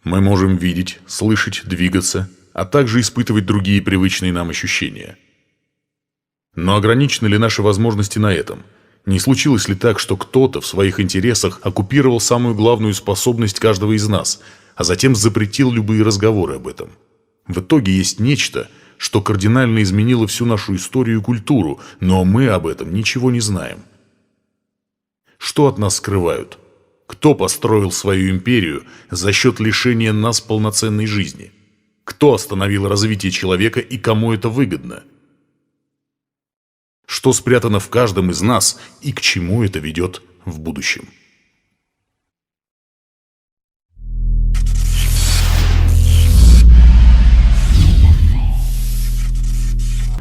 Мы можем видеть, слышать, двигаться, а также испытывать другие привычные нам ощущения. Но ограничены ли наши возможности на этом? Не случилось ли так, что кто-то в своих интересах оккупировал самую главную способность каждого из нас, а затем запретил любые разговоры об этом? В итоге есть нечто, что кардинально изменило всю нашу историю и культуру, но мы об этом ничего не знаем. Что от нас скрывают? Кто построил свою империю за счет лишения нас полноценной жизни? Кто остановил развитие человека и кому это выгодно? Что спрятано в каждом из нас и к чему это ведет в будущем?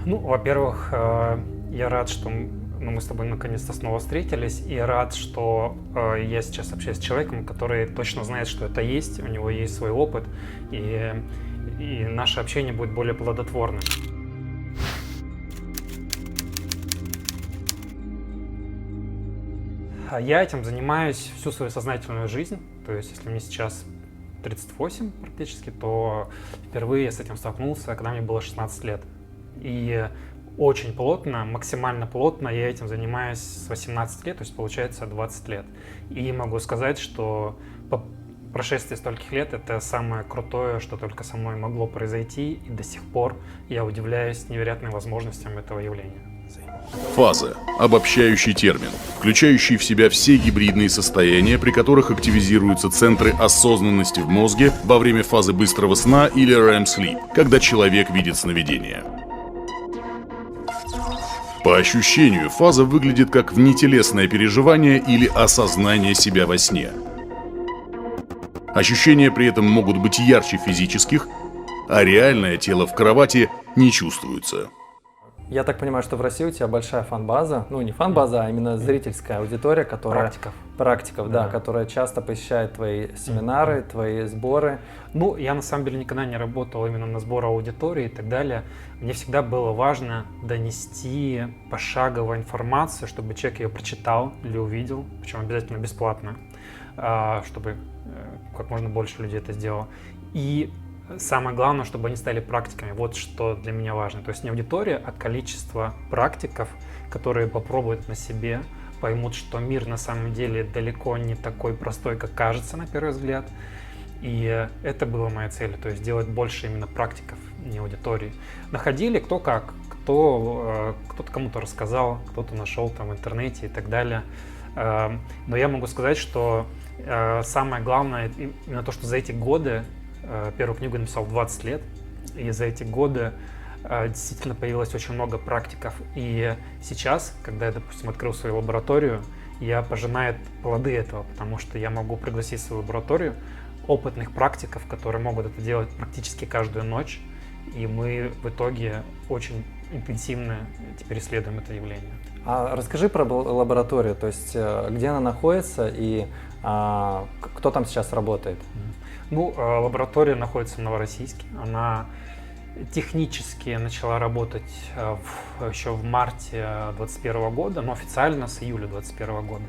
Ну, во-первых, я рад, что мы с тобой наконец-то снова встретились, и рад, что я сейчас общаюсь с человеком, который точно знает, что это есть, у него есть свой опыт, и наше общение будет более плодотворным. Я этим занимаюсь всю свою сознательную жизнь, то есть если мне сейчас 38 практически, то впервые я с этим столкнулся, когда мне было 16 лет. И очень плотно, максимально плотно я этим занимаюсь с 18 лет, то есть получается 20 лет. И могу сказать, что по прошествии стольких лет это самое крутое, что только со мной могло произойти, и до сих пор я удивляюсь невероятным возможностям этого явления. Фаза – обобщающий термин, включающий в себя все гибридные состояния, при которых активизируются центры осознанности в мозге во время фазы быстрого сна или REM sleep, когда человек видит сновидения. По ощущению, фаза выглядит как внетелесное переживание или осознание себя во сне. Ощущения при этом могут быть ярче физических, а реальное тело в кровати не чувствуется. Я так понимаю, что в России у тебя большая фан-база, ну не фан-база, а именно зрительская аудитория, которая… Практиков, да, которая часто посещает твои семинары, твои сборы. Ну, я на самом деле никогда не работал именно на сбор аудитории и так далее. Мне всегда было важно донести пошагово информацию, чтобы человек ее прочитал или увидел, причем обязательно бесплатно, чтобы как можно больше людей это сделало. И самое главное, чтобы они стали практиками. Вот что для меня важно. То есть не аудитория, а количество практиков, которые попробуют на себе, поймут, что мир на самом деле далеко не такой простой, как кажется на первый взгляд. И это была моя цель, то есть делать больше именно практиков, не аудитории. Находили кто как, кто-то кому-то рассказал, кто-то нашел там в интернете и так далее. Но я могу сказать, что самое главное именно то, что за эти годы, первую книгу я написал в 20 лет, и за эти годы действительно появилось очень много практиков. И сейчас, когда я, допустим, открыл свою лабораторию, я пожинаю плоды этого, потому что я могу пригласить в свою лабораторию опытных практиков, которые могут это делать практически каждую ночь. И мы в итоге очень интенсивно теперь исследуем это явление. А расскажи про лабораторию, то есть где она находится и кто там сейчас работает? Ну, лаборатория находится в Новороссийске. Она технически начала работать еще в марте 2021 года, но официально с июля 2021 года.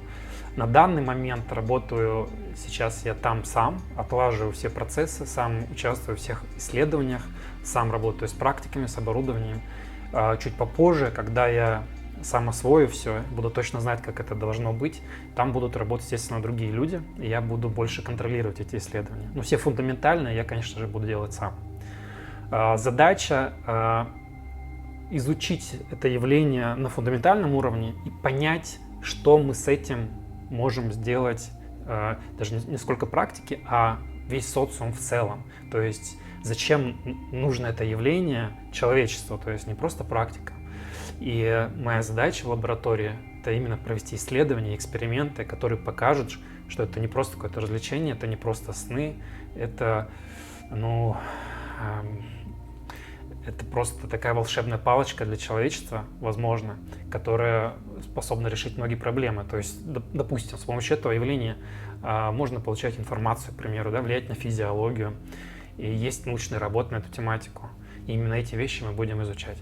На данный момент работаю сейчас я там сам, отлаживаю все процессы, сам участвую в всех исследованиях, сам работаю с практиками, с оборудованием. Чуть попозже, когда я сам освою все, буду точно знать, как это должно быть, там будут работать, естественно, другие люди, и я буду больше контролировать эти исследования. Но все фундаментальные я, конечно же, буду делать сам. Задача изучить это явление на фундаментальном уровне и понять, что мы с этим можем сделать, даже не сколько практики, а весь социум в целом. То есть зачем нужно это явление человечеству, то есть не просто практика. И моя задача в лаборатории – это именно провести исследования, эксперименты, которые покажут, что это не просто какое-то развлечение, это не просто сны, это, это просто такая волшебная палочка для человечества, возможно, которая способна решить многие проблемы. То есть, допустим, с помощью этого явления можно получать информацию, к примеру, влиять на физиологию. И есть научные работы на эту тематику. И именно эти вещи мы будем изучать.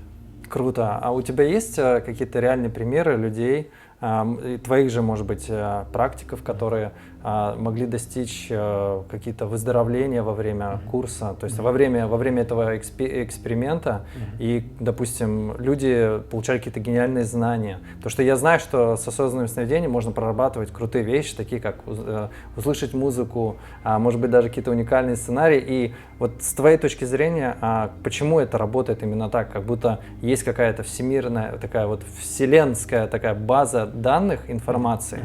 Круто. А у тебя есть какие-то реальные примеры людей, твоих же, может быть, практиков, которые могли достичь какие-то выздоровления во время курса, то есть во время этого эксперимента, и, допустим, люди получали какие-то гениальные знания. Потому что я знаю, что с осознанным сновидением можно прорабатывать крутые вещи, такие как услышать музыку, может быть, даже какие-то уникальные сценарии. И вот с твоей точки зрения, почему это работает именно так? Как будто есть какая-то всемирная, такая вот вселенская такая база данных, информации.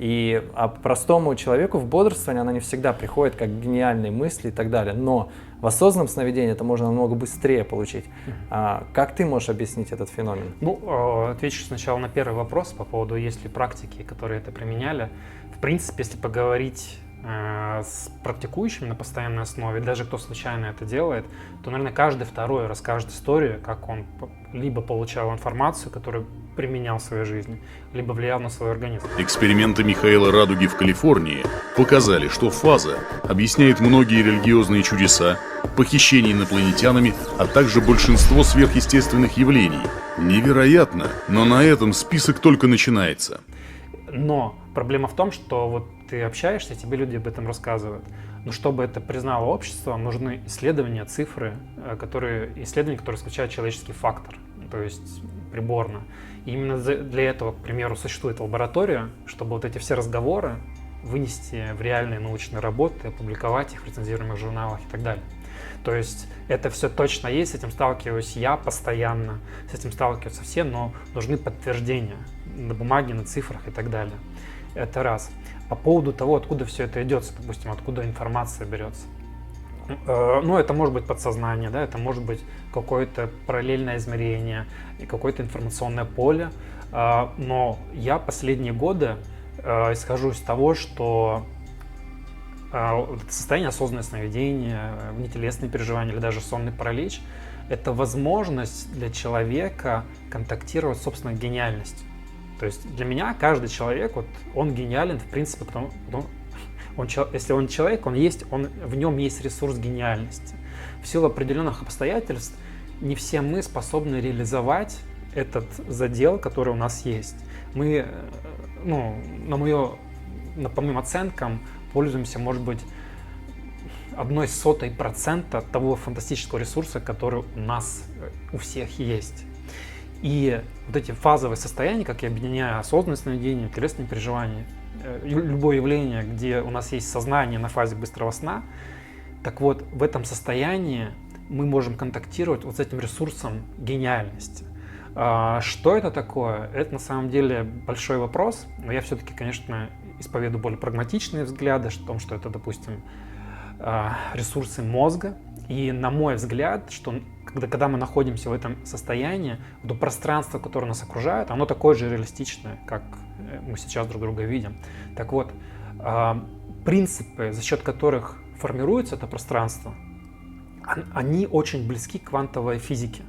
А простому человеку в бодрствовании она не всегда приходит как гениальные мысли и так далее. Но в осознанном сновидении это можно намного быстрее получить. Как ты можешь объяснить этот феномен? Ну, отвечу сначала на первый вопрос по поводу, есть ли практики, которые это применяли. В принципе, если поговорить с практикующими на постоянной основе, даже кто случайно это делает, то, наверное, каждый второй расскажет историю, как он либо получал информацию, которую применял в своей жизни, либо влиял на свой организм. Эксперименты Михаила Радуги в Калифорнии показали, что фаза объясняет многие религиозные чудеса, похищения инопланетянами, а также большинство сверхъестественных явлений. Невероятно, но на этом список только начинается. Но проблема в том, что вот ты общаешься, тебе люди об этом рассказывают. Но чтобы это признало общество, нужны исследования, цифры, которые исключают человеческий фактор, то есть приборно. И именно для этого, к примеру, существует лаборатория, чтобы вот эти все разговоры вынести в реальные научные работы, опубликовать их в рецензируемых журналах и так далее. То есть это все точно есть, с этим сталкиваюсь я постоянно, с этим сталкиваются все, но нужны подтверждения на бумаге, на цифрах и так далее. Это раз. По поводу того, откуда все это идет, допустим, откуда информация берется. Ну, это может быть подсознание, да, это может быть какое-то параллельное измерение и какое-то информационное поле. Но я последние годы исхожу из того, что состояние осознанного сновидения, внетелесные переживания или даже сонный паралич — это возможность для человека контактировать с собственной гениальностью. То есть для меня каждый человек, вот, он гениален, в принципе, потому если он человек, в нем есть ресурс гениальности. В силу определенных обстоятельств не все мы способны реализовать этот задел, который у нас есть. Мы, по моим оценкам, пользуемся, может быть, 0,01% того фантастического ресурса, который у нас у всех есть. И вот эти фазовые состояния, как я объединяю осознанное сновидение, телесные переживания, любое явление, где у нас есть сознание на фазе быстрого сна, так вот, в этом состоянии мы можем контактировать вот с этим ресурсом гениальности. Что это такое? Это на самом деле большой вопрос, но я все-таки, конечно, исповедую более прагматичные взгляды о том, что это, допустим, ресурсы мозга. И на мой взгляд, что когда мы находимся в этом состоянии, то пространство, которое нас окружает, оно такое же реалистичное, как мы сейчас друг друга видим. Так вот, принципы, за счет которых формируется это пространство, они очень близки к квантовой физике.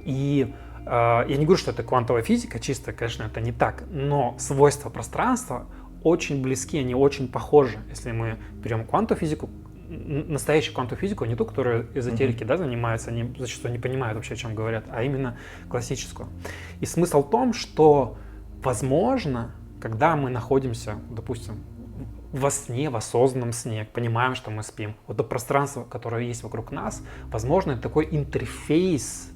И я не говорю, что это квантовая физика чисто, конечно, это не так, но свойства пространства очень близки, они очень похожи. Если мы берем квантовую физику, настоящую квантовую физику, не ту, которую эзотерики занимаются, они зачастую не понимают вообще, о чем говорят, а именно классическую. И смысл в том, что, возможно, когда мы находимся, допустим, во сне, в осознанном сне, понимаем, что мы спим, вот то пространство, которое есть вокруг нас, возможно, это такой интерфейс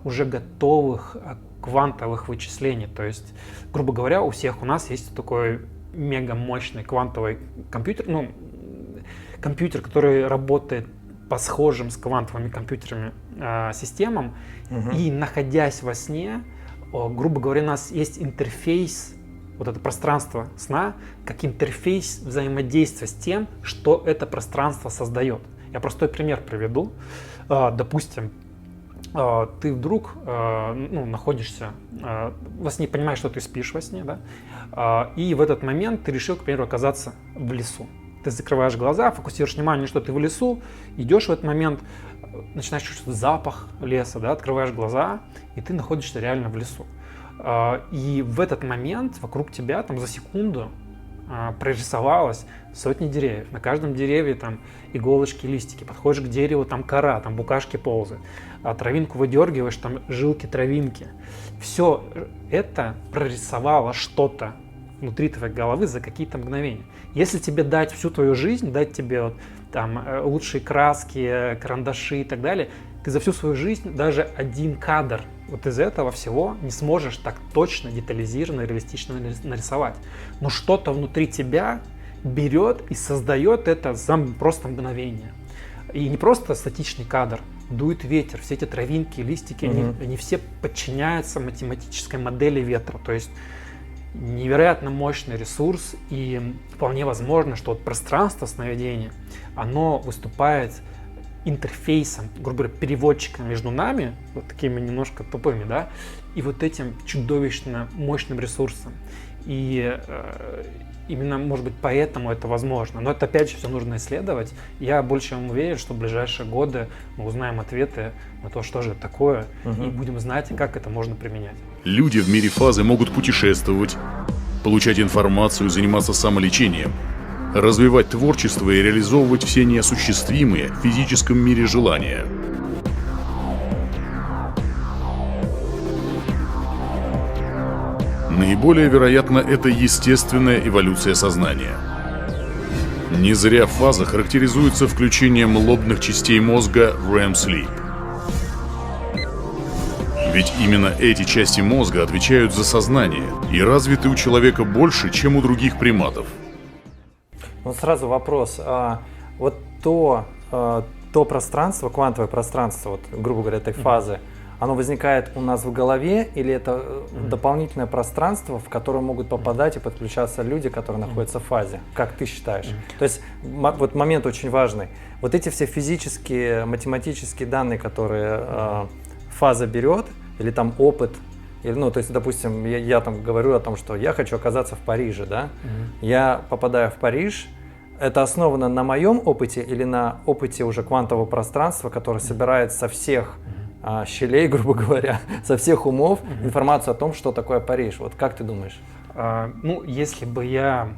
уже готовых квантовых вычислений. То есть, грубо говоря, у всех у нас есть такой мега мощный квантовый компьютер, компьютер, который работает по схожим с квантовыми компьютерами системам, и находясь во сне, грубо говоря, у нас есть интерфейс, вот это пространство сна, как интерфейс взаимодействия с тем, что это пространство создает. Я простой пример приведу. Допустим, ты вдруг находишься во сне, понимаешь, что ты спишь во сне, да? И в этот момент ты решил, к примеру, оказаться в лесу. Ты закрываешь глаза, фокусируешь внимание, что ты в лесу, идешь в этот момент, начинаешь чувствовать запах леса, да? Открываешь глаза, и ты находишься реально в лесу. И в этот момент вокруг тебя там за секунду прорисовалось сотни деревьев. На каждом дереве там иголочки, листики. Подходишь к дереву, там кора, там букашки ползают. А травинку выдергиваешь, там жилки, травинки. Все это прорисовало что-то внутри твоей головы за какие-то мгновения. Если тебе дать всю твою жизнь, дать тебе вот, там, лучшие краски, карандаши и так далее, ты за всю свою жизнь даже один кадр вот из этого всего не сможешь так точно, детализированно, реалистично нарисовать. Но что-то внутри тебя берет и создает это за просто мгновение. И не просто статичный кадр. Дует ветер, все эти травинки, листики, они все подчиняются математической модели ветра. То есть невероятно мощный ресурс, и вполне возможно, что вот пространство сновидения, оно выступает интерфейсом, грубо говоря, переводчиком между нами, вот такими немножко тупыми, да, и вот этим чудовищно мощным ресурсом. И именно, может быть, поэтому это возможно. Но это, опять же, все нужно исследовать. Я больше чем уверен, что в ближайшие годы мы узнаем ответы на то, что же это такое, и будем знать, как это можно применять. Люди в мире фазы могут путешествовать, получать информацию, заниматься самолечением, развивать творчество и реализовывать все неосуществимые в физическом мире желания. Наиболее вероятно, это естественная эволюция сознания. Не зря фаза характеризуется включением лобных частей мозга в REM Sleep. Ведь именно эти части мозга отвечают за сознание и развиты у человека больше, чем у других приматов. Ну, сразу вопрос. Вот то пространство, квантовое пространство, вот, грубо говоря, этой фазы, оно возникает у нас в голове, или это дополнительное пространство, в которое могут попадать и подключаться люди, которые находятся в фазе? Как ты считаешь? То есть вот момент очень важный. Вот эти все физические, математические данные, которые фаза берет, или там опыт, или, ну, то есть, допустим, я там говорю о том, что я хочу оказаться в Париже, да? Я попадаю в Париж. Это основано на моем опыте или на опыте уже квантового пространства, которое собирает со всех щелей, грубо говоря, со всеих умов информацию о том, что такое Париж? Вот как ты думаешь? Ну, если бы я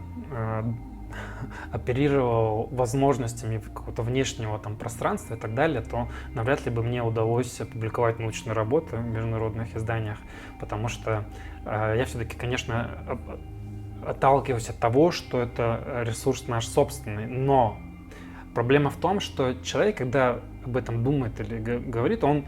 оперировал возможностями какого-то внешнего там пространства и так далее, то навряд ли бы мне удалось опубликовать научную работу в международных изданиях, потому что я все-таки, конечно, отталкиваюсь от того, что это ресурс наш собственный, но проблема в том, что человек, когда об этом думает или говорит, он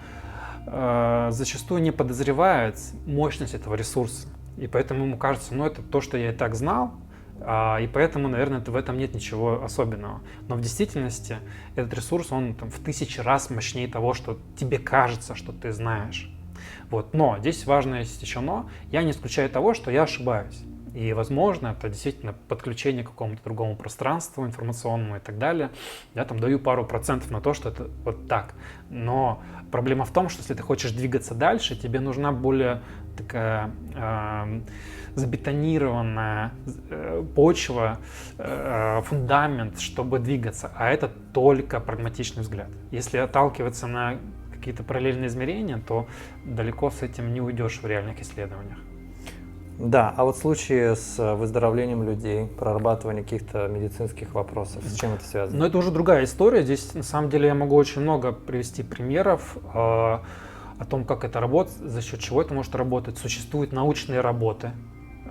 зачастую не подозревает мощность этого ресурса, и поэтому ему кажется, ну это то, что я и так знал, и поэтому, наверное, в этом нет ничего особенного. Но в действительности этот ресурс, он там, в 1000 раз мощнее того, что тебе кажется, что ты знаешь. Вот. Но здесь важно есть еще но. Я не исключаю того, что я ошибаюсь. И, возможно, это действительно подключение к какому-то другому пространству информационному и так далее. Я там даю пару процентов на то, что это вот так. Но проблема в том, что если ты хочешь двигаться дальше, тебе нужна более такая забетонированная почва, фундамент, чтобы двигаться. А это только прагматичный взгляд. Если отталкиваться на какие-то параллельные измерения, то далеко с этим не уйдешь в реальных исследованиях. Да, а вот в случае с выздоровлением людей, прорабатывание каких-то медицинских вопросов, с чем это связано? Но это уже другая история. Здесь, на самом деле, я могу очень много привести примеров о том, как это работает, за счет чего это может работать. Существуют научные работы,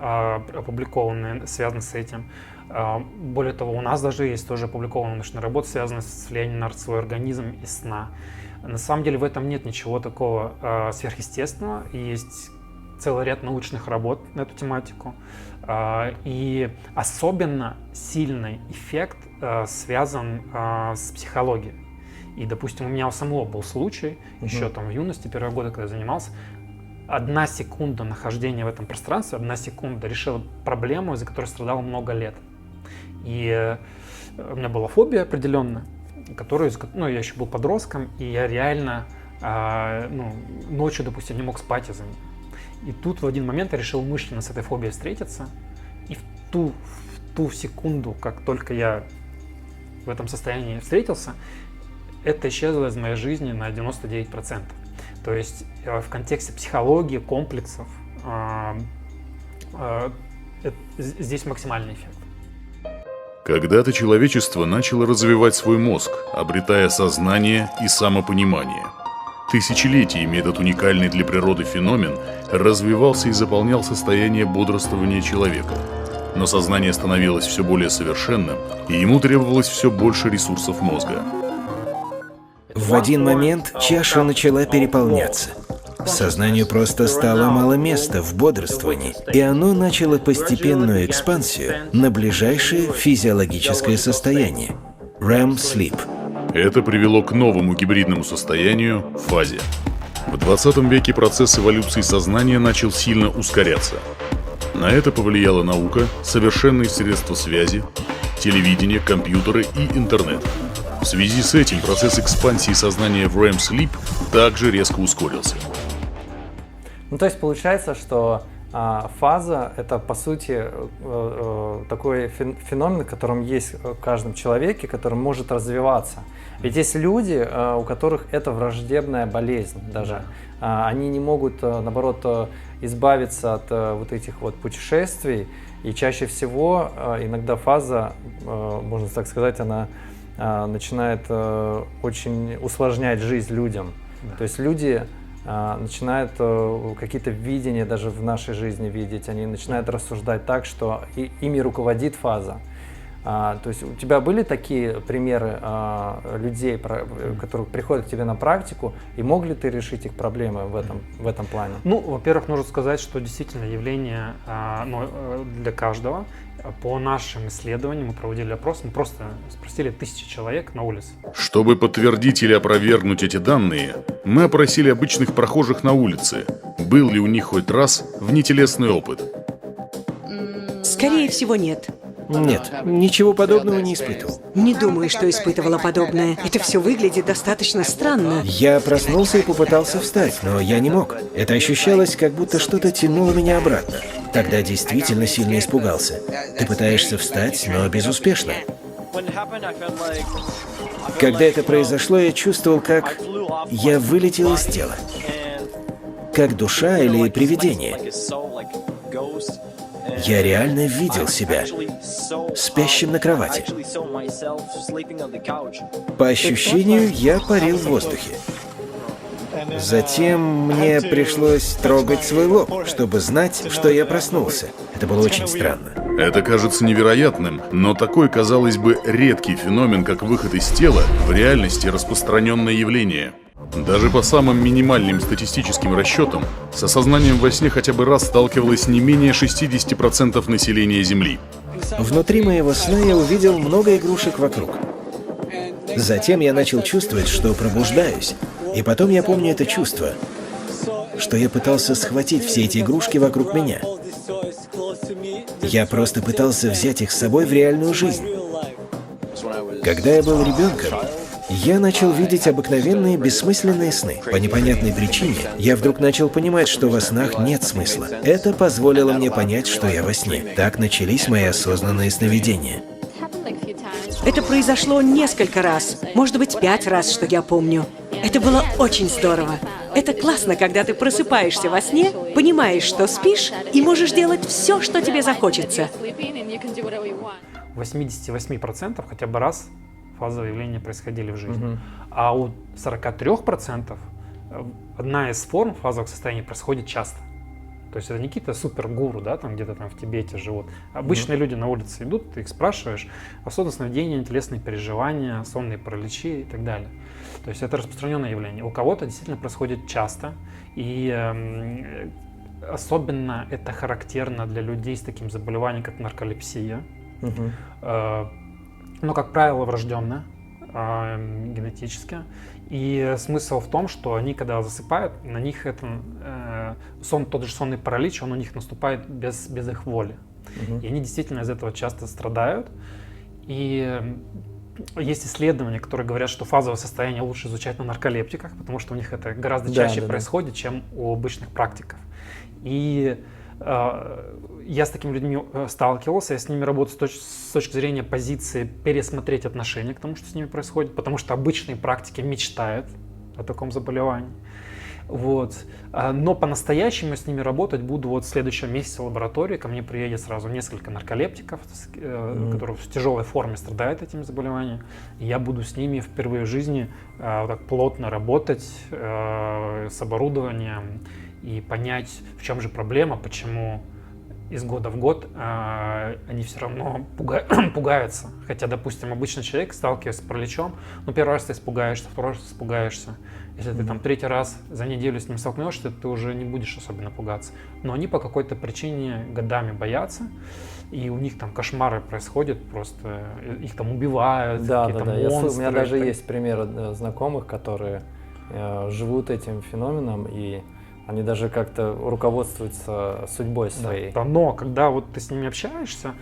опубликованные, связанные с этим. Более того, у нас даже есть тоже опубликованная научная работа, связанная с влиянием на свой организм и сна. На самом деле в этом нет ничего такого сверхъестественного. Есть целый ряд научных работ на эту тематику. И особенно сильный эффект связан с психологией. И, допустим, у меня у самого был случай, еще там в юности, первые годы, когда я занимался, 1 секунда нахождения в этом пространстве, 1 секунда решила проблему, из-за которой страдал много лет. И у меня была фобия определенная, которую, ну, я еще был подростком, и я реально ночью, допустим, не мог спать из-за нее. И тут в один момент я решил мысленно с этой фобией встретиться, и в ту секунду, как только я в этом состоянии встретился, это исчезло из моей жизни на 99%. То есть в контексте психологии, комплексов здесь максимальный эффект. Когда-то человечество начало развивать свой мозг, обретая сознание и самопонимание. Тысячелетиями этот уникальный для природы феномен развивался и заполнял состояние бодрствования человека. Но сознание становилось все более совершенным, и ему требовалось все больше ресурсов мозга. В один момент чаша начала переполняться. Сознанию просто стало мало места в бодрствовании, и оно начало постепенную экспансию на ближайшее физиологическое состояние – REM Sleep. Это привело к новому гибридному состоянию – фазе. В 20 веке процесс эволюции сознания начал сильно ускоряться. На это повлияла наука, совершенные средства связи, телевидение, компьютеры и интернет. В связи с этим процесс экспансии сознания в REM Sleep также резко ускорился. Ну, то есть получается, что фаза — это, по сути, такой феномен, в котором есть в каждом человеке, который может развиваться. Ведь есть люди, у которых это враждебная болезнь даже. Они не могут, наоборот, избавиться от вот этих вот путешествий. И чаще всего иногда фаза, можно так сказать, она начинает очень усложнять жизнь людям. Да. То есть люди начинают какие-то видения даже в нашей жизни видеть, они начинают рассуждать так, что ими руководит фаза. То есть у тебя были такие примеры людей, которые приходят к тебе на практику, и мог ли ты решить их проблемы в этом плане? Ну, во-первых, нужно сказать, что действительно явление для каждого. По нашим исследованиям мы проводили опрос, мы просто спросили 1000 человек на улице. Чтобы подтвердить или опровергнуть эти данные, мы опросили обычных прохожих на улице, был ли у них хоть раз внетелесный опыт. Скорее всего, нет. Нет, ничего подобного не испытывал. Не думаю, что испытывала подобное. Это все выглядит достаточно странно. Я проснулся и попытался встать, но я не мог. Это ощущалось, как будто что-то тянуло меня обратно. Тогда действительно сильно испугался. Ты пытаешься встать, но безуспешно. Когда это произошло, я чувствовал, как я вылетел из тела. Как душа или привидение. Я реально видел себя спящим на кровати. По ощущению, я парил в воздухе. Затем мне пришлось трогать свой лоб, чтобы знать, что я проснулся. Это было очень странно. Это кажется невероятным, но такой, казалось бы, редкий феномен, как выход из тела, в реальности распространенное явление. Даже по самым минимальным статистическим расчетам, с осознанием во сне хотя бы раз сталкивалось не менее 60% населения Земли. Внутри моего сна я увидел много игрушек вокруг. Затем я начал чувствовать, что пробуждаюсь. И потом я помню это чувство, что я пытался схватить все эти игрушки вокруг меня. Я просто пытался взять их с собой в реальную жизнь. Когда я был ребенком, я начал видеть обыкновенные бессмысленные сны. По непонятной причине я вдруг начал понимать, что во снах нет смысла. Это позволило мне понять, что я во сне. Так начались мои осознанные сновидения. Это произошло несколько раз, может быть, 5 раз, что я помню. Это было очень здорово. Это классно, когда ты просыпаешься во сне, понимаешь, что спишь, и можешь делать все, что тебе захочется. 88% хотя бы раз фазовые явления происходили в жизни. А у 43% одна из форм фазовых состояний происходит часто. То есть это не какие-то супергуру, да, там где-то там в Тибете живут. Обычные люди на улице идут, ты их спрашиваешь, осознанные сновидения, телесные переживания, сонные параличи и так далее. То есть это распространенное явление. У кого-то действительно происходит часто, и особенно это характерно для людей с таким заболеванием, как нарколепсия. Но, как правило, врожденное, генетически. И смысл в том, что они, когда засыпают, на них тот же сонный паралич, он у них наступает без их воли. И они действительно из этого часто страдают. И есть исследования, которые говорят, что фазовое состояние лучше изучать на нарколептиках, потому что у них это гораздо чаще происходит, чем у обычных практиков. И я с такими людьми сталкивался, я с ними работаю с точки зрения позиции пересмотреть отношение к тому, что с ними происходит, потому что обычные практики мечтают о таком заболевании. Вот. Но по-настоящему с ними работать буду вот в следующем месяце в лаборатории. Ко мне приедет сразу несколько нарколептиков, которые в тяжелой форме страдают этим заболеванием. И я буду с ними впервые в жизни вот так плотно работать с оборудованием и понять, в чем же проблема, почему из года в год они все равно пугаются. Хотя, допустим, обычный человек, сталкиваясь с параличом, ну, первый раз ты испугаешься, второй раз испугаешься. Если ты там третий раз за неделю с ним столкнешься, ты уже не будешь особенно пугаться. Но они по какой-то причине годами боятся, и у них там кошмары происходят, просто их там убивают, какие-то монстры. У меня даже есть примеры знакомых, которые живут этим феноменом, и они даже как-то руководствуются судьбой своей. Да, но когда вот ты с ними общаешься,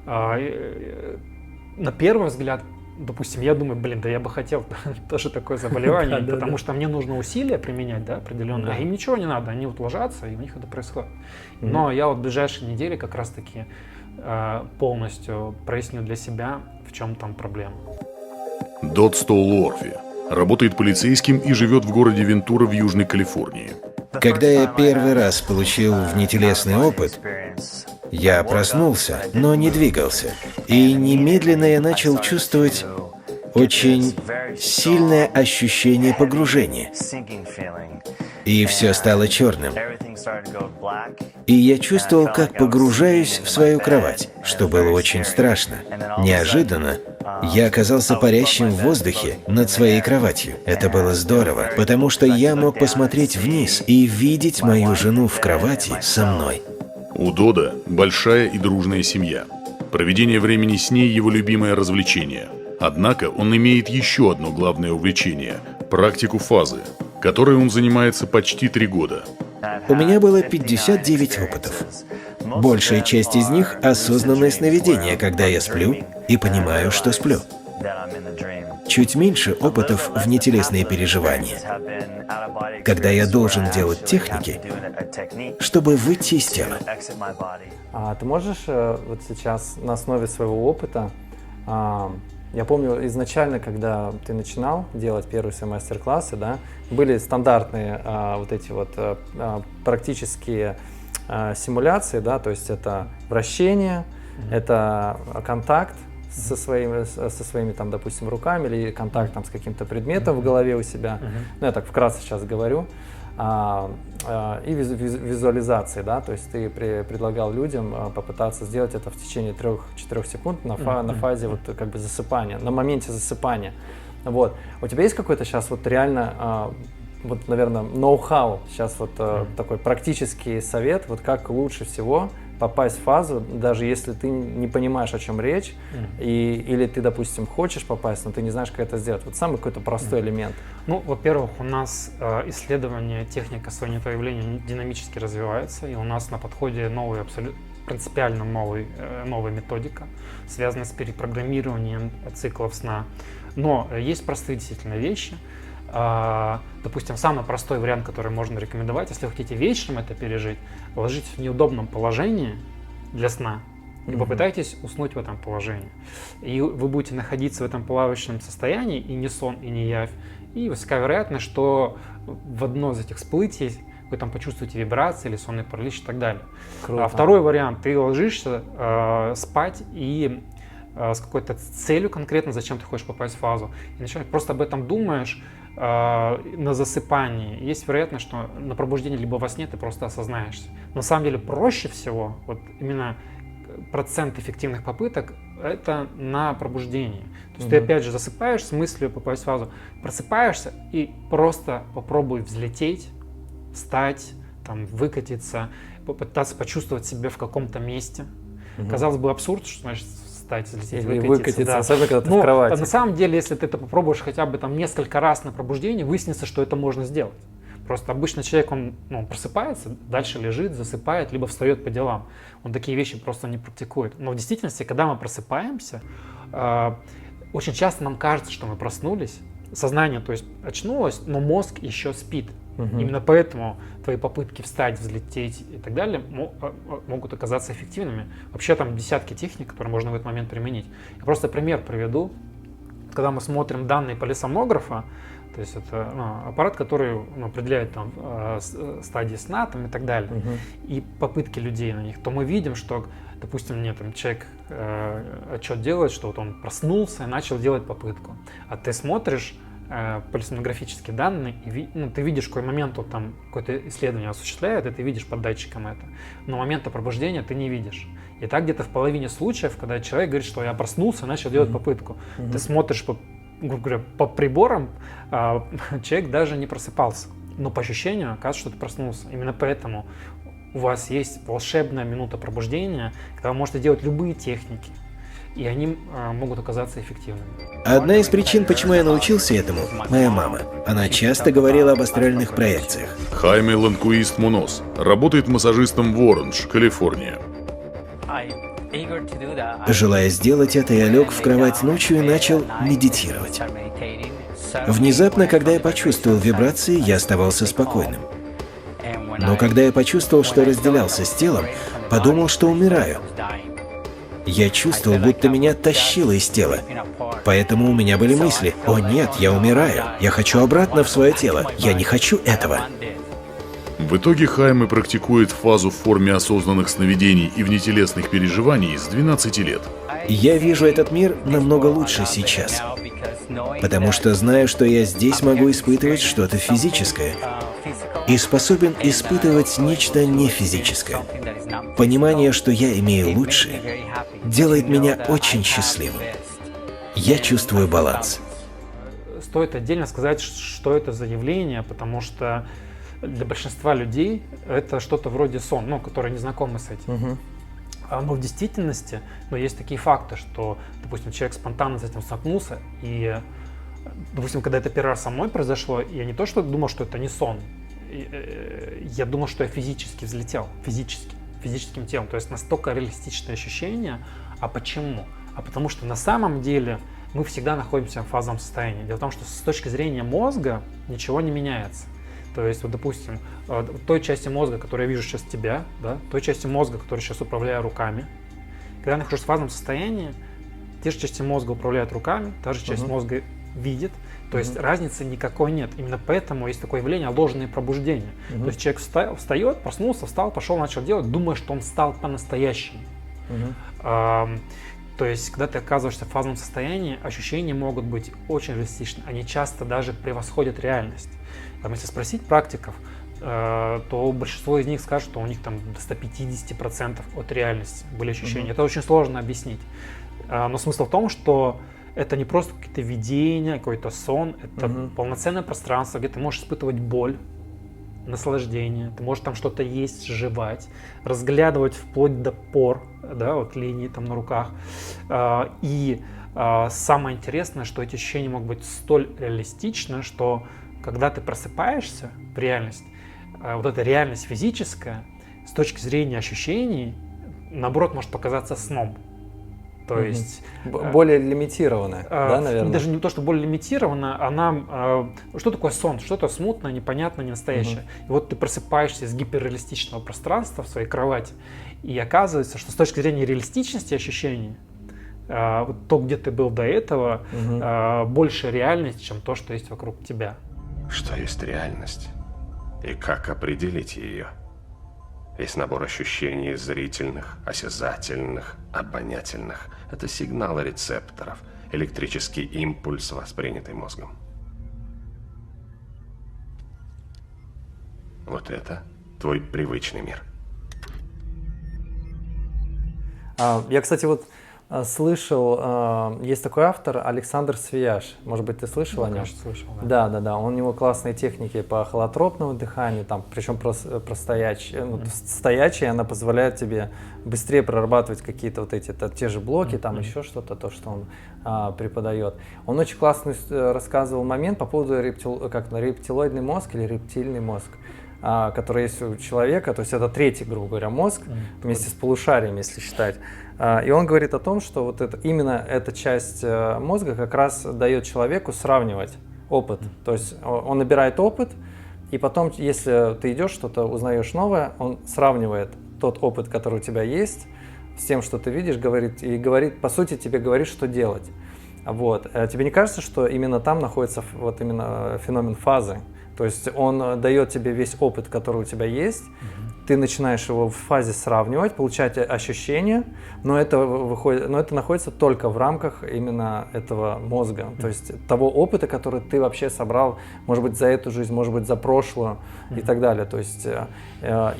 на первый взгляд, допустим, я думаю, блин, да я бы хотел тоже такое заболевание, потому что мне нужно усилия применять, да, определенные, а им ничего не надо, они вот ложатся, и у них это происходит. Но я вот в ближайшие недели как раз-таки полностью проясню для себя, в чем там проблема. Дот Стоул-Орфи работает полицейским и живет в городе Вентура в Южной Калифорнии. Когда я первый раз получил внетелесный опыт, я проснулся, но не двигался. И немедленно я начал чувствовать очень сильное ощущение погружения. И все стало черным. И я чувствовал, как погружаюсь в свою кровать, что было очень страшно. Неожиданно я оказался парящим в воздухе над своей кроватью. Это было здорово, потому что я мог посмотреть вниз и видеть мою жену в кровати со мной. У Дода большая и дружная семья. Проведение времени с ней – его любимое развлечение. Однако он имеет еще одно главное увлечение – практику фазы, которой он занимается почти 3 года. У меня было 59 опытов. Большая часть из них – осознанное сновидение, когда я сплю и понимаю, что сплю. Чуть меньше опытов – внетелесные переживания, когда я должен делать техники, чтобы выйти из тела. А ты можешь вот сейчас на основе своего опыта, я помню изначально, когда ты начинал делать первые свои мастер-классы, да, были стандартные вот эти вот практические симуляции, да, то есть это вращение, это контакт со своими там, допустим, руками или контакт там с каким-то предметом в голове у себя. Ну, я так вкратце сейчас говорю. И визуализации, да, то есть ты предлагал людям попытаться сделать это в течение 3-4 секунд на фазе вот как бы засыпания, на моменте засыпания. Вот. У тебя есть какой-то сейчас вот реально, вот, наверное, ноу-хау, сейчас вот такой практический совет, вот как лучше всего попасть в фазу, даже если ты не понимаешь, о чем речь, или ты, допустим, хочешь попасть, но ты не знаешь, как это сделать. Вот самый какой-то простой элемент. Ну, во-первых, у нас исследование техник осознанного явления динамически развивается, и у нас на подходе новый, абсолютно принципиально новая методика, связанная с перепрограммированием циклов сна. Но есть простые действительно вещи. Допустим, самый простой вариант, который можно рекомендовать, если вы хотите вечером это пережить, ложитесь в неудобном положении для сна и попытайтесь уснуть в этом положении. И вы будете находиться в этом плавающем состоянии, и не сон, и не явь. И высока вероятность, что в одно из этих всплытий вы там почувствуете вибрации или сонный паралич и так далее. Круто. А второй вариант, ты ложишься спать и с какой-то целью конкретно, зачем ты хочешь попасть в фазу, и начинаешь, просто об этом думаешь на засыпании. Есть вероятность, что на пробуждении либо во сне ты просто осознаешься. На самом деле проще всего, вот именно процент эффективных попыток, это на пробуждении. То есть ты опять же засыпаешь с мыслью попасть в фазу, просыпаешься и просто попробуй взлететь, встать, там, выкатиться, попытаться почувствовать себя в каком-то месте. Казалось бы, абсурд, что значит встать, взлететь, выкатиться, да. особенно когда ты в кровати. На самом деле, если ты это попробуешь хотя бы там несколько раз на пробуждении, выяснится, что это можно сделать. Просто обычно человек, он просыпается, дальше лежит, засыпает, либо встает по делам. Он такие вещи просто не практикует. Но в действительности, когда мы просыпаемся, очень часто нам кажется, что мы проснулись, сознание, то есть, очнулось, но мозг еще спит. Именно поэтому твои попытки встать, взлететь и так далее могут оказаться эффективными. Вообще там десятки техник, которые можно в этот момент применить. Я просто пример приведу. Когда мы смотрим данные полисомнографа, То есть это аппарат, который определяет там стадии сна там, и так далее. И попытки людей на них, то мы видим, что, допустим, человек отчет делает, что вот он проснулся и начал делать попытку. А ты смотришь полисомнографические данные, и ты видишь, в какой момент он там какое-то исследование осуществляет, и ты видишь под датчиком это. Но момента пробуждения ты не видишь. И так где-то в половине случаев, когда человек говорит, что я проснулся и начал делать попытку, ты смотришь грубо говоря, по приборам, человек даже не просыпался. Но по ощущению оказывается, что ты проснулся. Именно поэтому у вас есть волшебная минута пробуждения, когда вы можете делать любые техники, и они могут оказаться эффективными. Одна из причин, почему я научился этому, моя мама. Она часто говорила об астральных проекциях. Хайме Ланкуист Мунос работает массажистом в Оранж, Калифорния. Желая сделать это, я лег в кровать ночью и начал медитировать. Внезапно, когда я почувствовал вибрации, я оставался спокойным. Но когда я почувствовал, что разделялся с телом, подумал, что умираю. Я чувствовал, будто меня тащило из тела. Поэтому у меня были мысли: «О нет, я умираю. Я хочу обратно в свое тело. Я не хочу этого». В итоге Хайме практикует фазу в форме осознанных сновидений и внетелесных переживаний с 12 лет. Я вижу этот мир намного лучше сейчас, потому что знаю, что я здесь могу испытывать что-то физическое и способен испытывать нечто нефизическое. Понимание, что я имею лучшее, делает меня очень счастливым. Я чувствую баланс. Стоит отдельно сказать, что это за явление, потому что для большинства людей это что-то вроде сон, которые не знакомы с этим. Но в действительности, есть такие факты, что, допустим, человек спонтанно с этим столкнулся, и, допустим, когда это первый раз со мной произошло, я не то что думал, что это не сон, я думал, что я физически взлетел, физическим телом, то есть настолько реалистичное ощущение. А почему? А потому что на самом деле мы всегда находимся в фазовом состоянии. Дело в том, что с точки зрения мозга ничего не меняется. То есть, допустим, той части мозга, которую я вижу сейчас тебя, той части мозга, которая сейчас управляет руками, когда я нахожусь в фазовом состоянии, те же части мозга управляют руками, та же часть мозга видит, то есть разницы никакой нет. Именно поэтому есть такое явление ложное пробуждение. То есть человек встает, проснулся, встал, пошел, начал делать, думая, что он встал по-настоящему. То есть, когда ты оказываешься в фазовом состоянии, ощущения могут быть очень реалистичны. Они часто даже превосходят реальность. Если спросить практиков, то большинство из них скажут, что у них там до 150% от реальности были ощущения. Это очень сложно объяснить. Но смысл в том, что это не просто какие-то видения, какой-то сон, это полноценное пространство, где ты можешь испытывать боль, наслаждение, ты можешь там что-то есть, жевать, разглядывать вплоть до пор, линии там на руках. И самое интересное, что эти ощущения могут быть столь реалистичны, что когда ты просыпаешься в реальность, вот эта реальность физическая, с точки зрения ощущений, наоборот, может показаться сном. То есть более лимитированная, наверное? Даже не то, что более лимитированная, она... Что такое сон? Что-то смутное, непонятное, ненастоящее. И вот ты просыпаешься из гиперреалистичного пространства в своей кровати, и оказывается, что с точки зрения реалистичности ощущений, то, где ты был до этого, больше реальность, чем то, что есть вокруг тебя. Что есть реальность? И как определить ее? Весь набор ощущений зрительных, осязательных, обонятельных – это сигналы рецепторов, электрический импульс, воспринятый мозгом. Вот это твой привычный мир. Я, кстати, слышал, есть такой автор Александр Свияж. Может быть, ты слышал о нем? Конечно, слышал. Да. У него классные техники по холотропному дыханию, причем стоячие, она позволяет тебе быстрее прорабатывать какие-то те же блоки, еще что-то, то, что он преподает. Он очень классно рассказывал момент по поводу рептилоидный мозг или рептильный мозг, который есть у человека, то есть это третий, грубо говоря, мозг, вместе с полушарием, если считать. И он говорит о том, что именно эта часть мозга как раз дает человеку сравнивать опыт. То есть он набирает опыт, и потом, если ты идешь, что-то узнаешь новое, он сравнивает тот опыт, который у тебя есть, с тем, что ты видишь, говорит, по сути, тебе говорит, что делать. Вот. Тебе не кажется, что именно там находится вот именно феномен фазы? То есть он дает тебе весь опыт, который у тебя есть, ты начинаешь его в фазе сравнивать, получать ощущения, но это находится только в рамках именно этого мозга, то есть того опыта, который ты вообще собрал, может быть, за эту жизнь, может быть, за прошлую и так далее. То есть,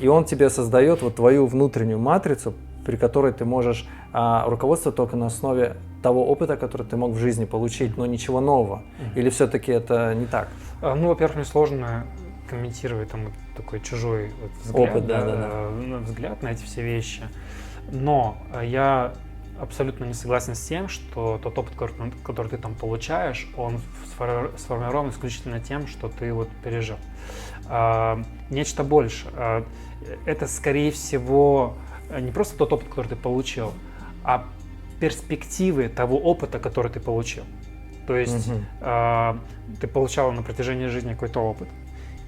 и он тебе создает вот твою внутреннюю матрицу, при которой ты можешь руководствоваться только на основе того опыта, который ты мог в жизни получить, но ничего нового. Или все-таки это не так? Ну, во-первых, мне сложно комментировать там вот такой чужой вот взгляд, опыт, взгляд на эти все вещи. Но я абсолютно не согласен с тем, что тот опыт, который ты там получаешь, он сформирован исключительно тем, что ты вот пережил. Нечто больше. Это, скорее всего, не просто тот опыт, который ты получил, а перспективы того опыта, который ты получил. То есть ты получал на протяжении жизни какой-то опыт,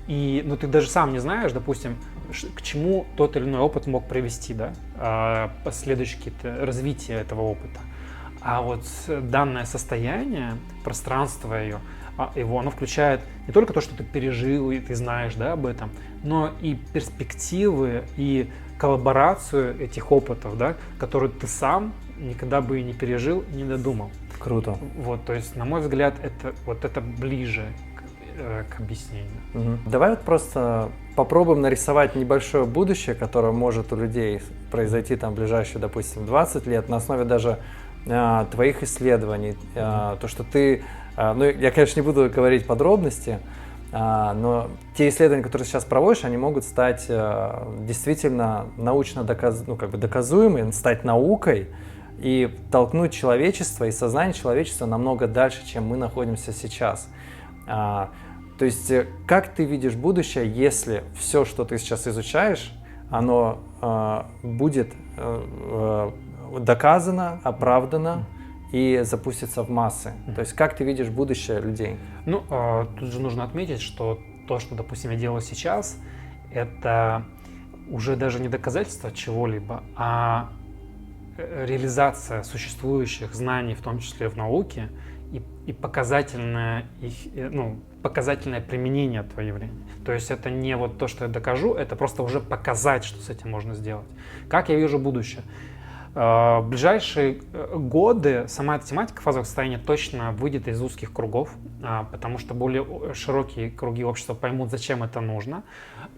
но ты даже сам не знаешь, допустим, к чему тот или иной опыт мог привести, да, последующие какие-то развития этого опыта. А вот данное состояние, пространство оно включает не только то, что ты пережил и ты знаешь, да, об этом, но и перспективы, и коллаборацию этих опытов, да, которые ты сам никогда бы и не пережил, не додумал. Круто. Вот, то есть, на мой взгляд, это ближе к объяснению. Давай вот просто попробуем нарисовать небольшое будущее, которое может у людей произойти там в ближайшие, допустим, 20 лет, на основе даже твоих исследований. То, что ты... Ну, я, конечно, не буду говорить подробности, но те исследования, которые сейчас проводишь, они могут стать действительно научно доказуемыми, стать наукой и толкнуть человечество и сознание человечества намного дальше, чем мы находимся сейчас. То есть, как ты видишь будущее, если все, что ты сейчас изучаешь, оно будет доказано, оправдано и запустится в массы? То есть, как ты видишь будущее людей? Ну, тут же нужно отметить, что то, что, допустим, я делаю сейчас, это уже даже не доказательство чего-либо, а реализация существующих знаний, в том числе в науке, и показательное применение этого явления. То есть это не вот то, что я докажу, это просто уже показать, что с этим можно сделать. Как я вижу будущее? В ближайшие годы сама эта тематика фазовых состояний точно выйдет из узких кругов, потому что более широкие круги общества поймут, зачем это нужно.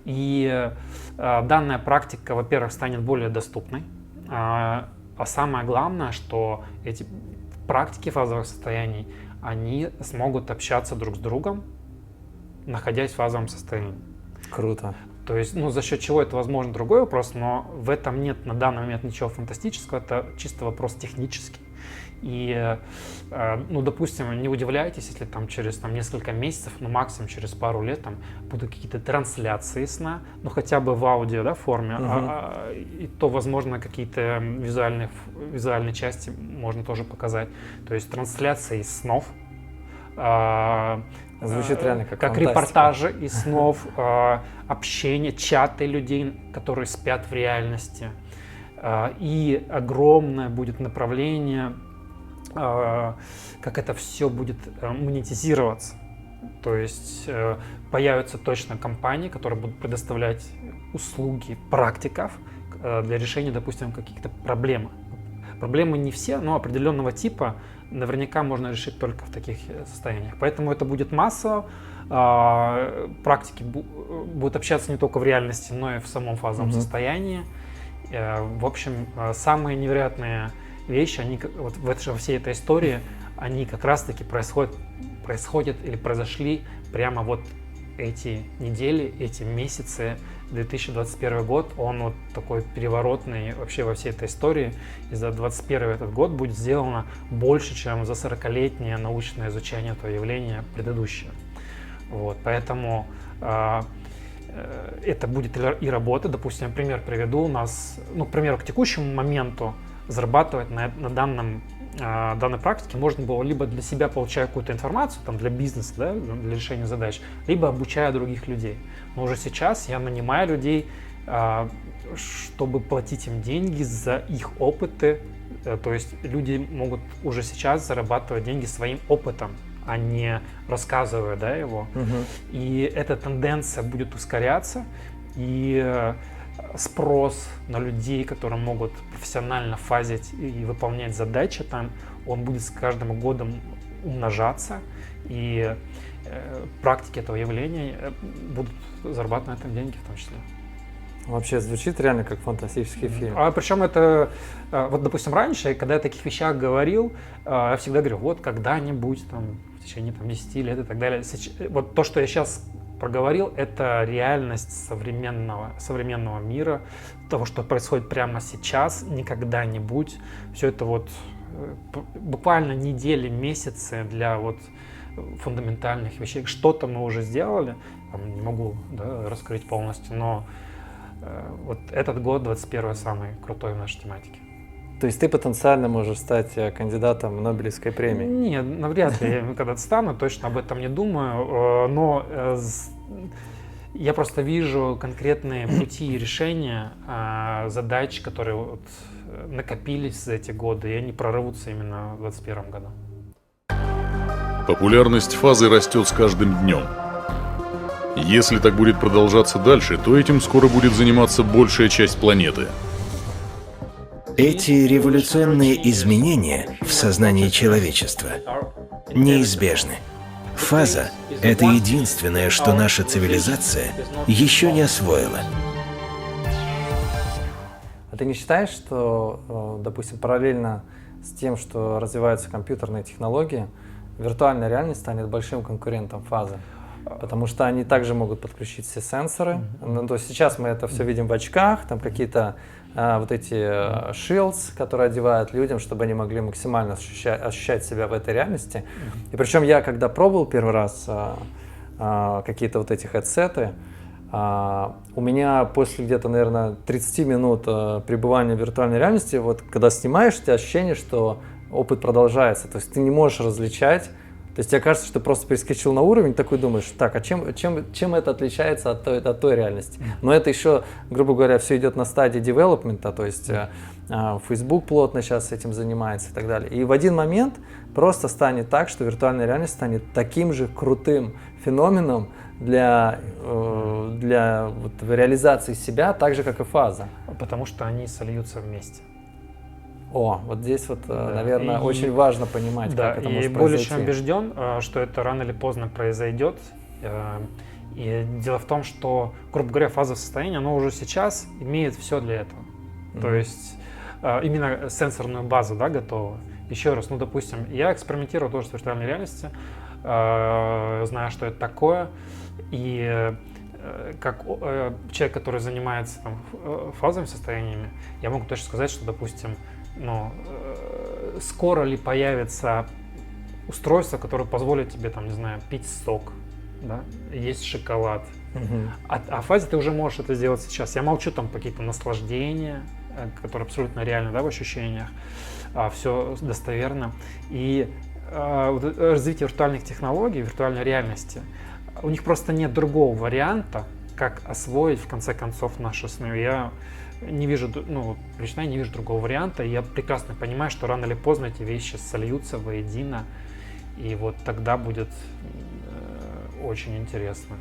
И данная практика, во-первых, станет более доступной. А самое главное, что эти практики фазовых состояний, они смогут общаться друг с другом, находясь в фазовом состоянии. Круто. То есть, за счет чего это возможно, другой вопрос, но в этом нет на данный момент ничего фантастического, это чисто вопрос технический. И, допустим, не удивляйтесь, если там через несколько месяцев, максимум через пару лет будут какие-то трансляции сна, хотя бы в аудио, да, форме, и то, возможно, какие-то визуальные части можно тоже показать. То есть трансляции из снов. Звучит реально как репортажи из снов, общение, чаты людей, которые спят в реальности. И огромное будет направление, как это все будет монетизироваться. То есть появятся точно компании, которые будут предоставлять услуги практиков для решения, допустим, каких-то проблем. Проблемы не все, но определенного типа наверняка можно решить только в таких состояниях. Поэтому это будет массово. Практики будут общаться не только в реальности, но и в самом фазовом состоянии. В общем, самые невероятные вещи, они вот во всей этой истории, они как раз-таки происходят или произошли прямо вот эти недели, эти месяцы. 2021 год, он вот такой переворотный вообще во всей этой истории. И за 2021 этот год будет сделано больше, чем за 40-летнее научное изучение этого явления предыдущее. Вот, поэтому это будет и работа. Допустим, пример приведу. У нас, к примеру, к текущему моменту зарабатывать на данной практике можно было либо для себя, получая какую-то информацию, для бизнеса, да, для решения задач, либо обучая других людей. Но уже сейчас я нанимаю людей, чтобы платить им деньги за их опыты, То есть люди могут уже сейчас зарабатывать деньги своим опытом, а не рассказывая, да, его. И эта тенденция будет ускоряться, и спрос на людей, которые могут профессионально фазить и выполнять задачи там, он будет с каждым годом умножаться, и практики этого явления будут зарабатывать на этом деньги в том числе. Вообще звучит реально как фантастический фильм. А причем это, вот допустим, раньше, когда я о таких вещах говорил, я всегда говорю, вот когда-нибудь там в течение там, 10 лет и так далее. Вот то, что я сейчас проговорил, это реальность современного мира, того, что происходит прямо сейчас, не когда-нибудь. Все это вот буквально недели, месяцы для вот фундаментальных вещей. Что-то мы уже сделали, там, не могу, да, раскрыть полностью, но вот этот год, 21-й, самый крутой в нашей тематике. То есть ты потенциально можешь стать кандидатом Нобелевской премии? Нет, навряд ли я когда-то стану, точно об этом не думаю, но я просто вижу конкретные пути и решения задач, которые вот накопились за эти годы, и они прорвутся именно в 2021 году. Популярность фазы растет с каждым днем. Если так будет продолжаться дальше, то этим скоро будет заниматься большая часть планеты. Эти революционные изменения в сознании человечества неизбежны. Фаза — это единственное, что наша цивилизация еще не освоила. А ты не считаешь, что, допустим, параллельно с тем, что развиваются компьютерные технологии, виртуальная реальность станет большим конкурентом фазы? Потому что они также могут подключить все сенсоры. Ну, то есть сейчас мы это все видим в очках, там какие-то вот эти shields, которые одевают людям, чтобы они могли максимально ощущать себя в этой реальности. И причем я, когда пробовал первый раз какие-то вот эти хедсеты, у меня после где-то, наверное, 30 минут пребывания в виртуальной реальности, вот когда снимаешь, у тебя ощущение, что опыт продолжается. То есть ты не можешь различать. То есть тебе кажется, что ты просто перескочил на уровень, такой думаешь, так, а чем это отличается от той реальности? Но это еще, грубо говоря, все идет на стадии девелопмента, то есть Facebook плотно сейчас этим занимается и так далее. И в один момент просто станет так, что виртуальная реальность станет таким же крутым феноменом для вот, реализации себя, так же, как и фаза. Потому что они сольются вместе. О, вот здесь вот, Да. наверное, очень важно понимать, Да, как это и может более произойти. чем убежден, что это рано или поздно произойдет. И дело в том, что, грубо говоря, фазовое состояние, оно уже сейчас имеет все для этого. То есть именно сенсорную базу, да, готову. Еще раз, ну, допустим, я экспериментировал тоже с виртуальной реальностью, знаю, что это такое, и как человек, который занимается там, фазовыми состояниями, я могу точно сказать, что, допустим, ну, скоро ли появится устройство, которое позволит тебе, там, не знаю, пить сок, да, есть шоколад. А в фазе ты уже можешь это сделать сейчас. Я молчу там какие-то наслаждения, которые абсолютно реальны, да, в ощущениях, все достоверно. И развитие виртуальных технологий, виртуальной реальности, у них просто нет другого варианта, как освоить в конце концов наши сны. Я не вижу, ну, лично я не вижу другого варианта, и я прекрасно понимаю, что рано или поздно эти вещи сольются воедино, и вот тогда будет очень интересно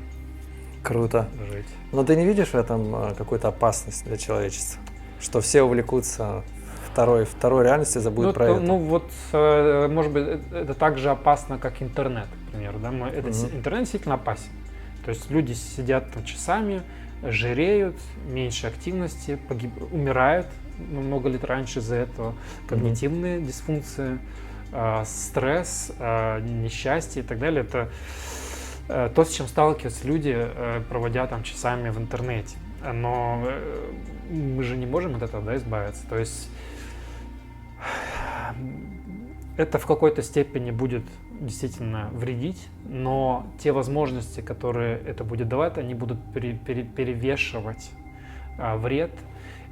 Круто. жить. Но ты не видишь в этом какую-то опасность для человечества? Что все увлекутся второй реальностью, забудут про это? Ну вот, может быть, это так же опасно, как интернет, к примеру. Да? Интернет действительно опасен. То есть люди сидят там часами, жиреют, меньше активности, умирают много лет раньше из-за этого. Когнитивные дисфункции, стресс, несчастье и так далее. Это то, с чем сталкиваются люди, проводя там часами в интернете. Но мы же не можем от этого, да, избавиться. То есть это в какой-то степени будет действительно вредить, но те возможности, которые это будет давать, они будут перевешивать вред.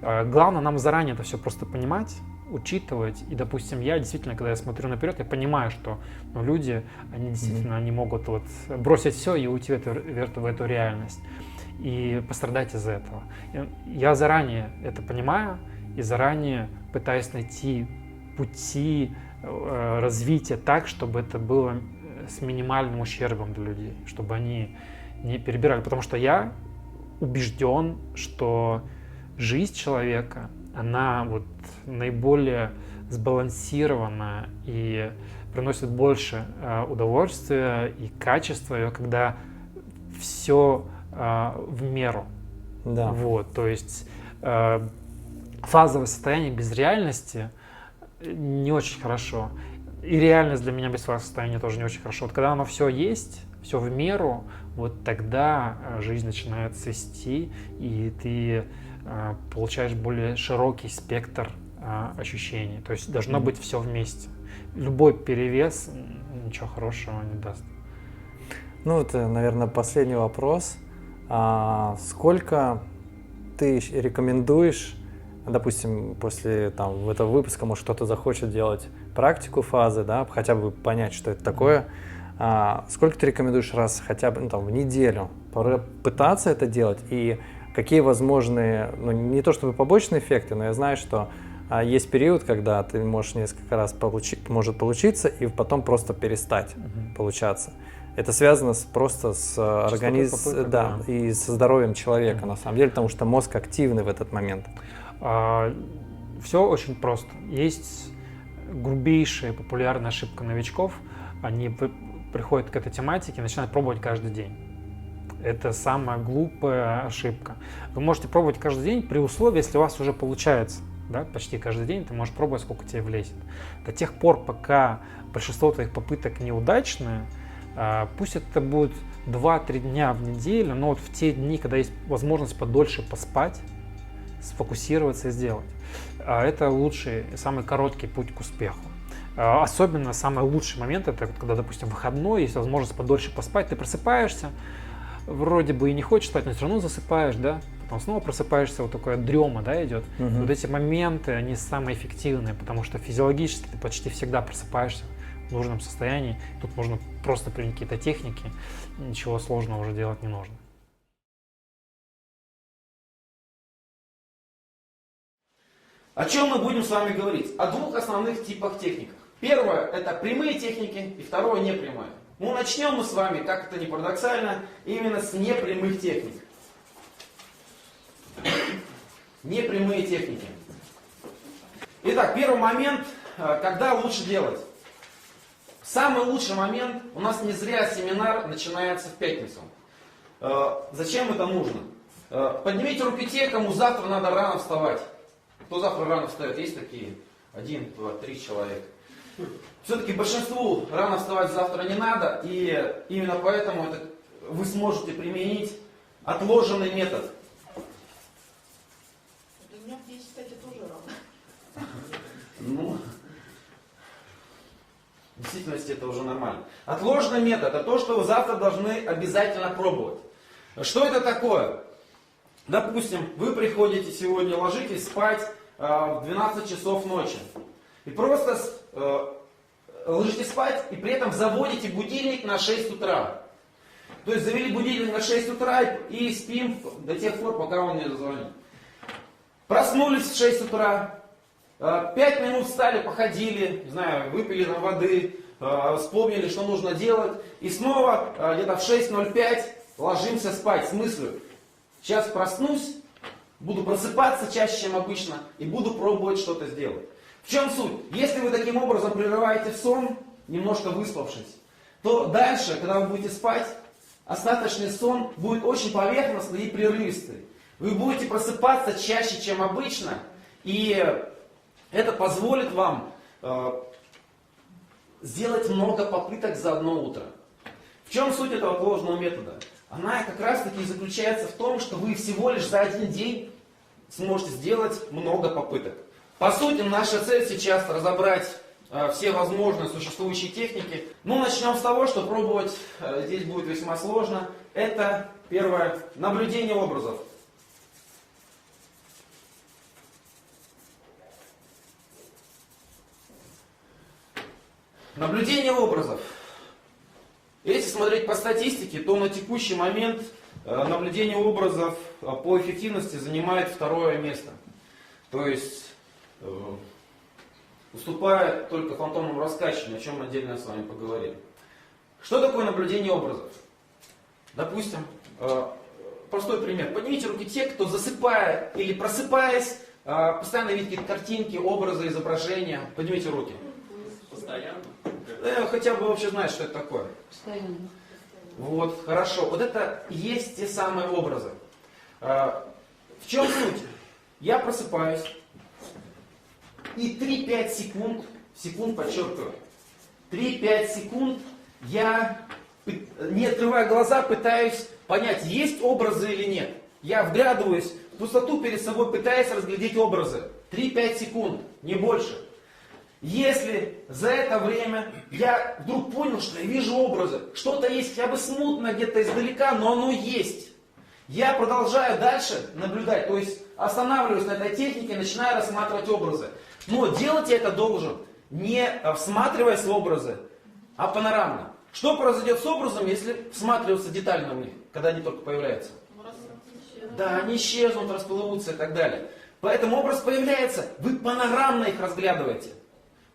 Главное нам заранее это все просто понимать, учитывать. И, допустим, я действительно, когда я смотрю наперед, я понимаю, что люди, они действительно они могут вот бросить все и уйти в эту реальность и пострадать из-за этого. Я заранее это понимаю и заранее пытаюсь найти пути развития так, чтобы это было с минимальным ущербом для людей, чтобы они не перебирали. Потому что я убежден, что жизнь человека, она вот наиболее сбалансирована и приносит больше удовольствия и качества ее, когда все в меру. Да. Вот, то есть фазовое состояние без реальности не очень хорошо. И реальность для меня без фазового состояния тоже не очень хорошо. Вот когда оно все есть, все в меру, вот тогда жизнь начинает цвести, и ты получаешь более широкий спектр ощущений. То есть должно быть все вместе. Любой перевес ничего хорошего не даст. Ну, это, наверное, последний вопрос. Сколько ты рекомендуешь, допустим, после этого выпуска, может, кто-то захочет делать практику фазы, да, хотя бы понять, что это такое. Сколько ты рекомендуешь раз хотя бы в неделю пытаться это делать, и какие возможные, не то чтобы побочные эффекты, но я знаю, что есть период, когда ты можешь несколько раз может получиться, и потом просто перестать получаться. Это связано просто с организмом, да, и со здоровьем человека, на самом деле, потому что мозг активный в этот момент. Все очень просто. Есть грубейшая популярная ошибка новичков. Они приходят к этой тематике и начинают пробовать каждый день. Это самая глупая ошибка. Вы можете пробовать каждый день при условии, если у вас уже получается. Да, почти каждый день ты можешь пробовать, сколько тебе влезет. До тех пор, пока большинство твоих попыток неудачные, пусть это будет 2-3 дня в неделю, но вот в те дни, когда есть возможность подольше поспать, сфокусироваться и сделать. Это лучший, самый короткий путь к успеху. Особенно самый лучший момент, это когда, допустим, выходной, есть возможность подольше поспать, ты просыпаешься, вроде бы и не хочешь спать, но все равно засыпаешь, да, потом снова просыпаешься, вот такая дрема, да, идет. Вот эти моменты, они самые эффективные, потому что физиологически ты почти всегда просыпаешься в нужном состоянии. Тут можно просто применить какие-то техники, ничего сложного уже делать не нужно. О чем мы будем с вами говорить? О двух основных типах техниках. Первое – это прямые техники, и второе – непрямые. Ну, начнем мы с вами, как это ни парадоксально, именно с непрямых техник. Непрямые техники. Итак, первый момент, когда лучше делать. Самый лучший момент, у нас не зря семинар начинается в пятницу. Зачем это нужно? Поднимите руки те, кому завтра надо рано вставать. Кто завтра рано встает? Есть такие? 1, 2, 3 человека. Все-таки большинству рано вставать завтра не надо, и именно поэтому вы сможете применить отложенный метод. У меня в 10, кстати, тоже рано. Ну, в действительности это уже нормально. Отложенный метод – это то, что вы завтра должны обязательно пробовать. Что это такое? Допустим, вы приходите сегодня, ложитесь спать в 12 часов ночи. И просто ложитесь спать и при этом заводите будильник на 6 утра. То есть завели будильник на 6 утра и спим до тех пор, пока он не зазвонит. Проснулись в 6 утра, 5 минут встали, походили, не знаю, выпили там воды, вспомнили, что нужно делать. И снова где-то в 6:05 ложимся спать с мыслью: сейчас проснусь, буду просыпаться чаще, чем обычно, и буду пробовать что-то сделать. В чем суть? Если вы таким образом прерываете сон, немножко выспавшись, то дальше, когда вы будете спать, остаточный сон будет очень поверхностный и прерывистый. Вы будете просыпаться чаще, чем обычно, и это позволит вам сделать много попыток за одно утро. В чем суть этого отложенного метода? Она как раз таки заключается в том, что вы всего лишь за один день сможете сделать много попыток. По сути, наша цель сейчас разобрать все возможные существующие техники. Ну, начнем с того, что пробовать здесь будет весьма сложно. Это первое – наблюдение образов. Наблюдение образов. Если смотреть по статистике, то на текущий момент наблюдение образов по эффективности занимает 2-е место. То есть уступает только фантомному раскачиванию, о чем мы отдельно с вами поговорим. Что такое наблюдение образов? Допустим, простой пример. Поднимите руки те, кто засыпая или просыпаясь, постоянно видит какие-то картинки, образы, изображения. Поднимите руки. Постоянно? Хотя бы вообще знает, что это такое. Постоянно. Вот, хорошо. Вот это и есть те самые образы. В чем суть? Я просыпаюсь и 3-5 секунд подчеркиваю, 3-5 секунд я, не открывая глаза, пытаюсь понять, есть образы или нет. Я вглядываюсь в пустоту перед собой, пытаясь разглядеть образы. 3-5 секунд, не больше. Если за это время я вдруг понял, что я вижу образы, что-то есть хотя бы смутно где-то издалека, но оно есть. Я продолжаю дальше наблюдать, то есть останавливаюсь на этой технике, начинаю рассматривать образы. Но делать я это должен, не всматриваясь в образы, а панорамно. Что произойдет с образом, если всматриваться детально в них, когда они только появляются? Да, они исчезнут, расплывутся и так далее. Поэтому образ появляется, вы панорамно их разглядываете.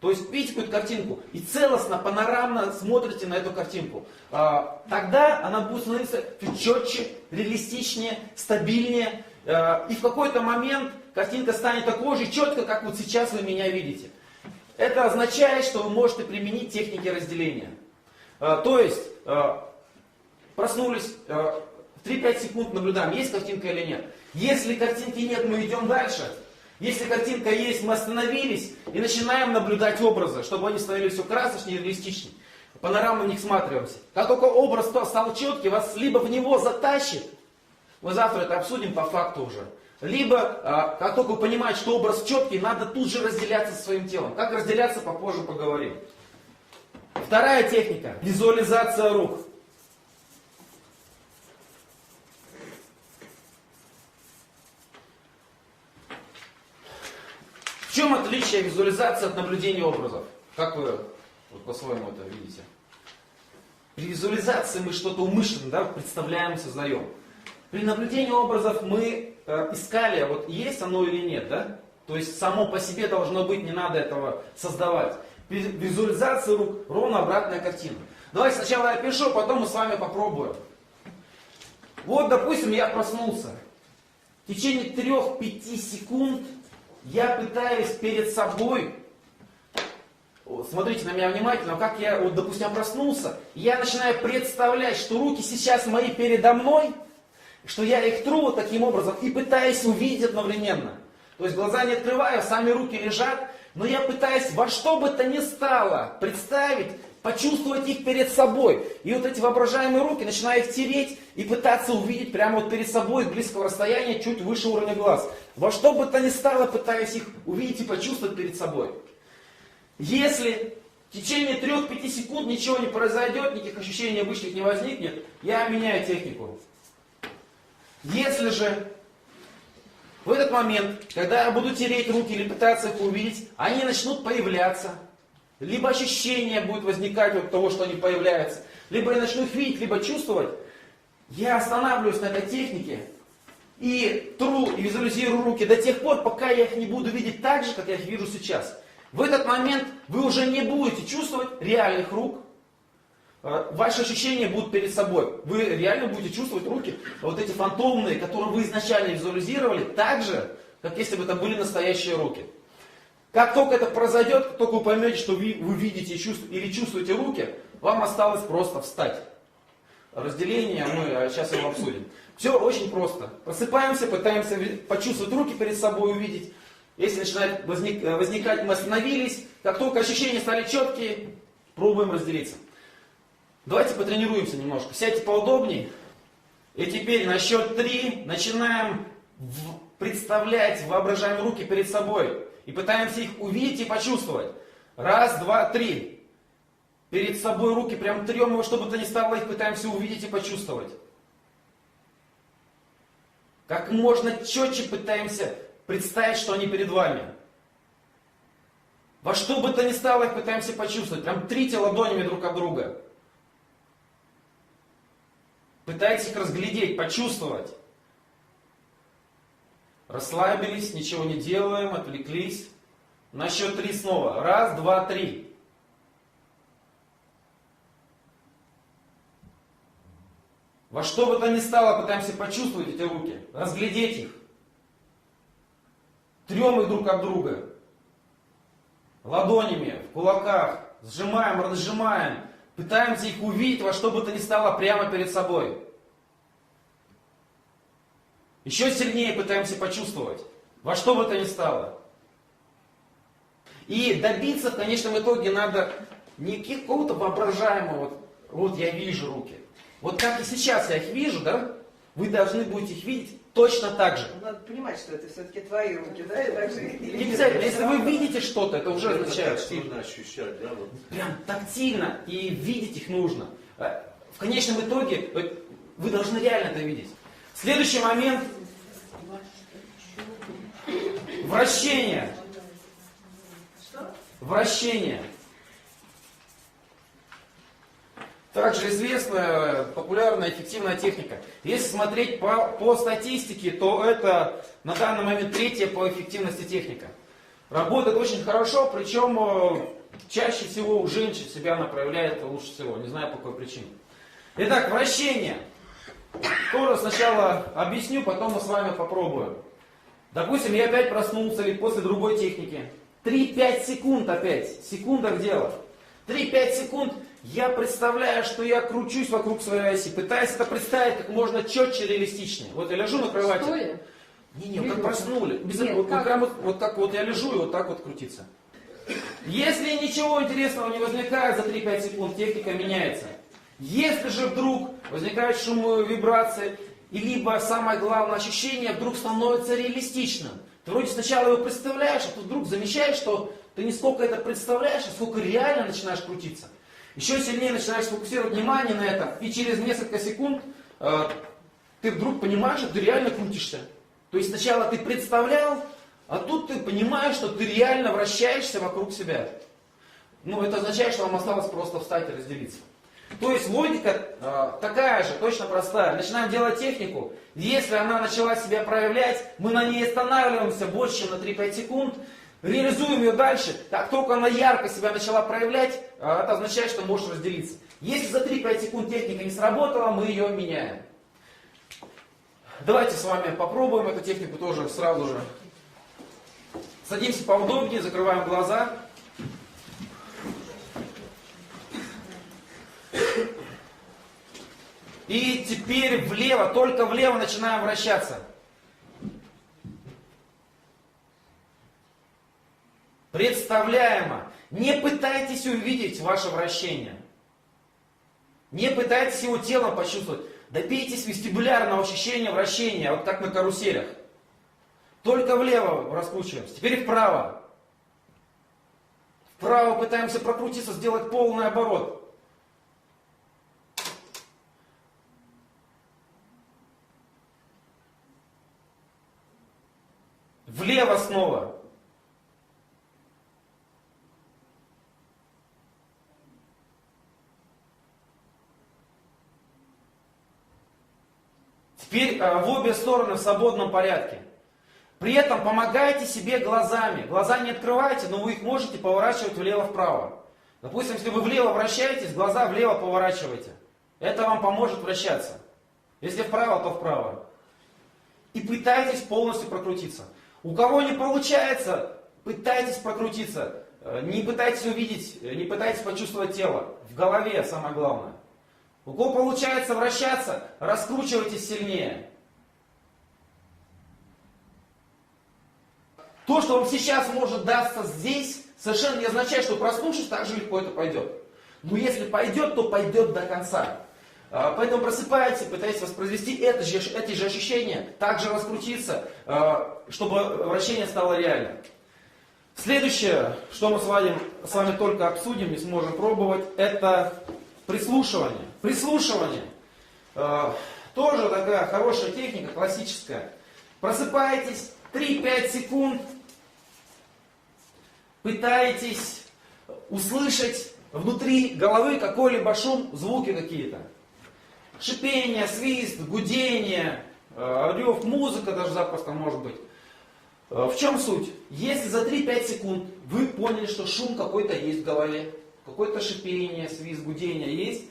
То есть видите какую-то картинку и целостно, панорамно смотрите на эту картинку. Тогда она будет становиться четче, реалистичнее, стабильнее. И в какой-то момент картинка станет такой же четко, как вот сейчас вы меня видите. Это означает, что вы можете применить техники разделения. То есть проснулись, 3-5 секунд наблюдаем, есть картинка или нет. Если картинки нет, мы идем дальше. Если картинка есть, мы остановились и начинаем наблюдать образы, чтобы они становились все красочнее и реалистичнее. Панорамно в них всматриваемся. Как только образ стал четкий, вас либо в него затащит, мы завтра это обсудим по факту уже, либо, как только вы понимаете, что образ четкий, надо тут же разделяться со своим телом. Как разделяться, попозже поговорим. Вторая техника – визуализация рук. В чем отличие визуализации от наблюдения образов? Как вы вот по-своему это видите? При визуализации мы что-то умышленно представляем, создаем. При наблюдении образов мы искали, вот есть оно или нет, да? То есть само по себе должно быть, не надо этого создавать. При визуализации рук ровно обратная картина. Давайте сначала я пишу, потом мы с вами попробуем. Вот, допустим, я проснулся. В течение 3-5 секунд я пытаюсь перед собой, смотрите на меня внимательно, как я, вот, допустим, проснулся, я начинаю представлять, что руки сейчас мои передо мной, что я их тру вот таким образом и пытаюсь увидеть одновременно. То есть глаза не открываю, сами руки лежат, но я пытаюсь во что бы то ни стало представить, почувствовать их перед собой. И вот эти воображаемые руки, начинаю их тереть и пытаться увидеть прямо вот перед собой с близкого расстояния, чуть выше уровня глаз. Во что бы то ни стало, пытаюсь их увидеть и почувствовать перед собой. Если в течение 3-5 секунд ничего не произойдет, никаких ощущений необычных не возникнет, я меняю технику. Если же в этот момент, когда я буду тереть руки или пытаться их увидеть, они начнут появляться, либо ощущение будет возникать от того, что они появляются, либо я начну их видеть, либо чувствовать, я останавливаюсь на этой технике и тру и визуализирую руки до тех пор, пока я их не буду видеть так же, как я их вижу сейчас. В этот момент вы уже не будете чувствовать реальных рук. Ваши ощущения будут перед собой. Вы реально будете чувствовать руки, вот эти фантомные, которые вы изначально визуализировали, так же, как если бы это были настоящие руки. Как только это произойдет, как только вы поймете, что вы видите или чувствуете руки, вам осталось просто встать. Разделение мы сейчас его обсудим. Все очень просто. Просыпаемся, пытаемся почувствовать руки перед собой, увидеть. Если начинает возникать, мы остановились. Как только ощущения стали четкие, пробуем разделиться. Давайте потренируемся немножко. Сядьте поудобнее. И теперь на счет 3 начинаем представлять воображаемые руки перед собой. И пытаемся их увидеть и почувствовать. 1, 2, 3. Перед собой руки прям трем его, чтобы то ни стало, их пытаемся увидеть и почувствовать. Как можно четче пытаемся представить, что они перед вами. Во что бы то ни стало, их пытаемся почувствовать. Прям трите ладонями друг от друга. Пытайтесь их разглядеть, почувствовать. Расслабились, ничего не делаем, отвлеклись. На счет 3 снова. Раз, два, три. Во что бы то ни стало, пытаемся почувствовать эти руки, разглядеть их. Трем их друг от друга. Ладонями, в кулаках, сжимаем, разжимаем. Пытаемся их увидеть во что бы то ни стало прямо перед собой. Еще сильнее пытаемся почувствовать, во что бы то ни стало. И добиться в конечном итоге надо не какого-то воображаемого, вот я вижу руки. Вот как и сейчас я их вижу, да, вы должны будете их видеть точно так же. Надо понимать, что это все-таки твои руки, да? И так же Не обязательно, если вы видите что-то, это уже означает, что Тактильно ощущать, да? Вот. прям тактильно и видеть их нужно. В конечном итоге вы должны реально это видеть. Следующий момент. Вращение. Вращение. Также известная, популярная, эффективная техника. Если смотреть по статистике, то это на данный момент 3-я по эффективности техника. Работает очень хорошо, причем чаще всего у женщин себя она проявляет лучше всего. Не знаю по какой причине. Итак, вращение. Тоже сначала объясню, потом мы с вами попробуем. Допустим, я опять проснулся или после другой техники. 3-5 секунд опять. В секундах дело. 3-5 секунд. Я представляю, что я кручусь вокруг своей оси, пытаюсь это представить как можно четче, реалистичнее. Вот я лежу на кровати. Стоя? Не, вот как проснули. Вот как вот я лежу и вот так вот крутиться. Если ничего интересного не возникает за 3-5 секунд, техника меняется. Если же вдруг возникают шумы, вибрации, и либо самое главное ощущение вдруг становится реалистичным. Ты вроде сначала его представляешь, а тут вдруг замечаешь, что ты не сколько это представляешь, а сколько реально начинаешь крутиться. Еще сильнее начинаешь фокусировать внимание на этом, и через несколько секунд ты вдруг понимаешь, что ты реально крутишься. То есть сначала ты представлял, а тут ты понимаешь, что ты реально вращаешься вокруг себя. Ну, это означает, что вам осталось просто встать и разделиться. То есть логика такая же, точно простая. Начинаем делать технику. Если она начала себя проявлять, мы на ней останавливаемся больше, чем на 3-5 секунд. Реализуем ее дальше. Как только она ярко себя начала проявлять, это означает, что можешь разделиться. Если за 3-5 секунд техника не сработала, мы ее меняем. Давайте с вами попробуем эту технику тоже сразу же. Садимся поудобнее, закрываем глаза. И теперь влево, только влево начинаем вращаться. Представляемо. Не пытайтесь увидеть ваше вращение. Не пытайтесь его телом почувствовать. Добейтесь вестибулярного ощущения вращения, вот как на каруселях. Только влево раскручиваемся. Теперь вправо. Вправо пытаемся прокрутиться, сделать полный оборот. Влево снова. Теперь в обе стороны в свободном порядке. При этом помогайте себе глазами. Глаза не открывайте, но вы их можете поворачивать влево-вправо. Допустим, если вы влево вращаетесь, глаза влево поворачивайте. Это вам поможет вращаться. Если вправо, то вправо. И пытайтесь полностью прокрутиться. У кого не получается, пытайтесь прокрутиться. Не пытайтесь увидеть, не пытайтесь почувствовать тело. В голове самое главное. У кого получается вращаться, раскручивайтесь сильнее. То, что вам сейчас может даться здесь, совершенно не означает, что проснувшись, так же легко это пойдет. Но если пойдет, то пойдет до конца. Поэтому просыпайтесь, пытайтесь воспроизвести эти же ощущения, также раскрутиться, чтобы вращение стало реальным. Следующее, что мы с вами только обсудим, не сможем пробовать, это прислушивание. Прислушивание. Тоже такая хорошая техника, классическая. Просыпаетесь, 3-5 секунд, пытаетесь услышать внутри головы какой-либо шум, звуки какие-то. Шипение, свист, гудение, рев, музыка даже запросто может быть. В чем суть? Если за 3-5 секунд вы поняли, что шум какой-то есть в голове, какое-то шипение, свист, гудение есть,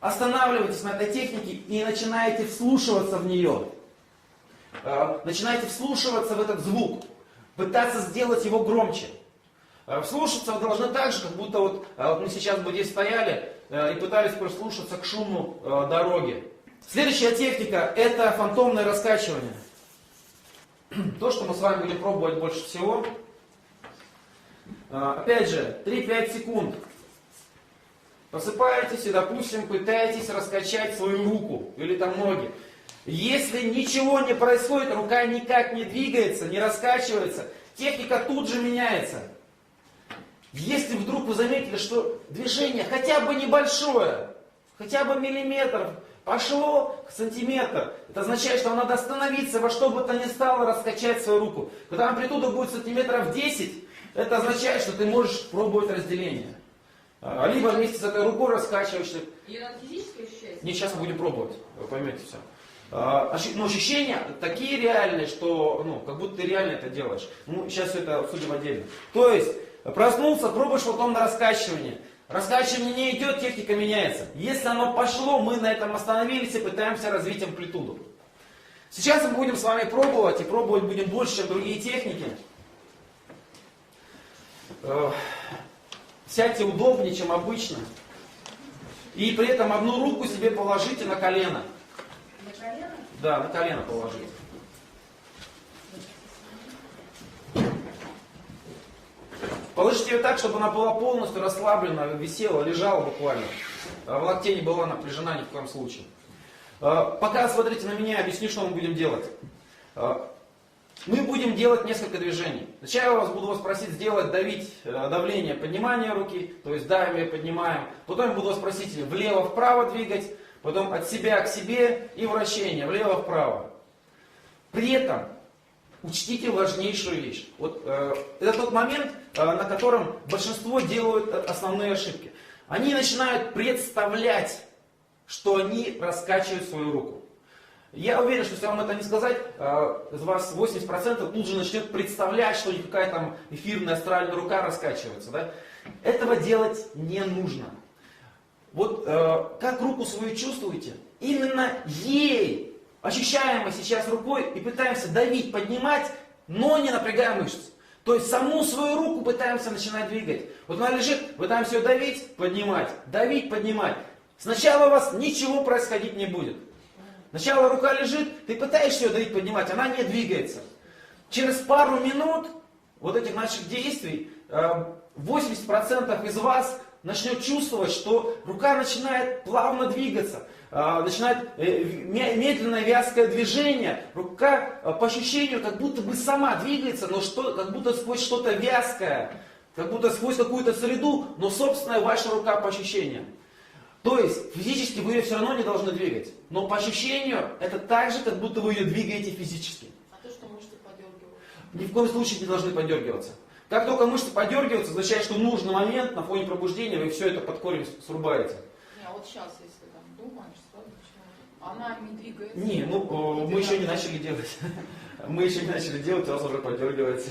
останавливайтесь на этой технике и начинаете вслушиваться в нее. Начинаете вслушиваться в этот звук, пытаться сделать его громче. Вслушаться вы должны так же, как будто вот мы сейчас бы здесь стояли и пытались прислушаться к шуму дороги. Следующая техника — это фантомное раскачивание. То, что мы с вами будем пробовать больше всего. Опять же, 3-5 секунд. Просыпаетесь и, допустим, пытаетесь раскачать свою руку или там ноги. Если ничего не происходит, рука никак не двигается, не раскачивается, техника тут же меняется. Если вдруг вы заметили, что движение хотя бы небольшое, хотя бы миллиметр, пошло сантиметр, это означает, что вам надо остановиться, во что бы то ни стало раскачать свою руку. Когда амплитуда будет сантиметров 10, это означает, что ты можешь пробовать разделение. Либо вместе с этой рукой раскачиваешься. Ее надо физически ощущать? Не, сейчас мы будем пробовать, вы поймете все. Но ощущения такие реальные, что как будто ты реально это делаешь. Сейчас все это обсудим отдельно. То есть, проснулся, пробуешь фантомное раскачивание. Раскачивание не идет, техника меняется. Если оно пошло, мы на этом остановились и пытаемся развить амплитуду. Сейчас мы будем с вами пробовать, и пробовать будем больше, чем другие техники. Сядьте удобнее, чем обычно. И при этом одну руку себе положите на колено. На колено? Да, на колено положите. Положите ее так, чтобы она была полностью расслаблена, висела, лежала буквально. В локте не была напряжена ни в коем случае. Пока смотрите на меня, объясню, что мы будем делать. Мы будем делать несколько движений. Сначала я буду вас просить сделать давление, поднимание руки, то есть давим и поднимаем. Потом я буду вас просить влево-вправо двигать, потом от себя к себе и вращение, влево-вправо. При этом учтите важнейшую вещь. Это тот момент, на котором большинство делают основные ошибки. Они начинают представлять, что они раскачивают свою руку. Я уверен, что если вам это не сказать, из вас 80% тут же начнет представлять, что какая там эфирная астральная рука раскачивается. Да? Этого делать не нужно. Как руку свою чувствуете, именно ей, ощущаемой сейчас рукой, и пытаемся давить, поднимать, но не напрягая мышцы. То есть саму свою руку пытаемся начинать двигать. Она лежит, пытаемся ее давить, поднимать. Сначала у вас ничего происходить не будет. Сначала рука лежит, ты пытаешься ее давить, поднимать, она не двигается. Через пару минут этих наших действий 80% из вас начнет чувствовать, что рука начинает плавно двигаться, начинает медленное вязкое движение. Рука по ощущению как будто бы сама двигается, но как будто сквозь что-то вязкое, как будто сквозь какую-то среду, но собственная ваша рука по ощущениям. То есть физически вы ее все равно не должны двигать, но по ощущению это так же, как будто вы ее двигаете физически. А то, что мышцы подергиваются? Ни в коем случае не должны подергиваться. Как только мышцы подергиваются, означает, что в нужный момент на фоне пробуждения вы все это под корень срубаете. Сейчас, если думаешь, почему она не двигается. Мы еще не начали делать. Мы еще не начали делать, у вас уже подергивается.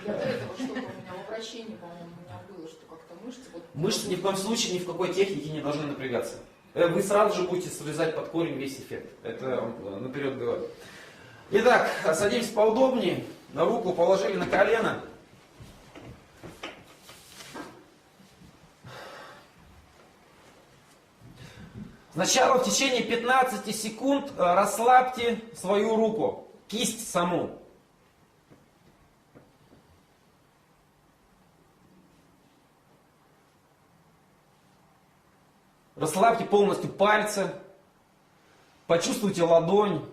Я до этого что-то у меня в обращении, по-моему, у меня было, что как-то мышцы... Мышцы ни в коем случае, ни в какой технике не должны напрягаться. Вы сразу же будете срезать под корень весь эффект. Это наперед говорю. Итак, садимся поудобнее. На руку положили на колено. Сначала в течение 15 секунд расслабьте свою руку, кисть саму. Расслабьте полностью пальцы, почувствуйте ладонь.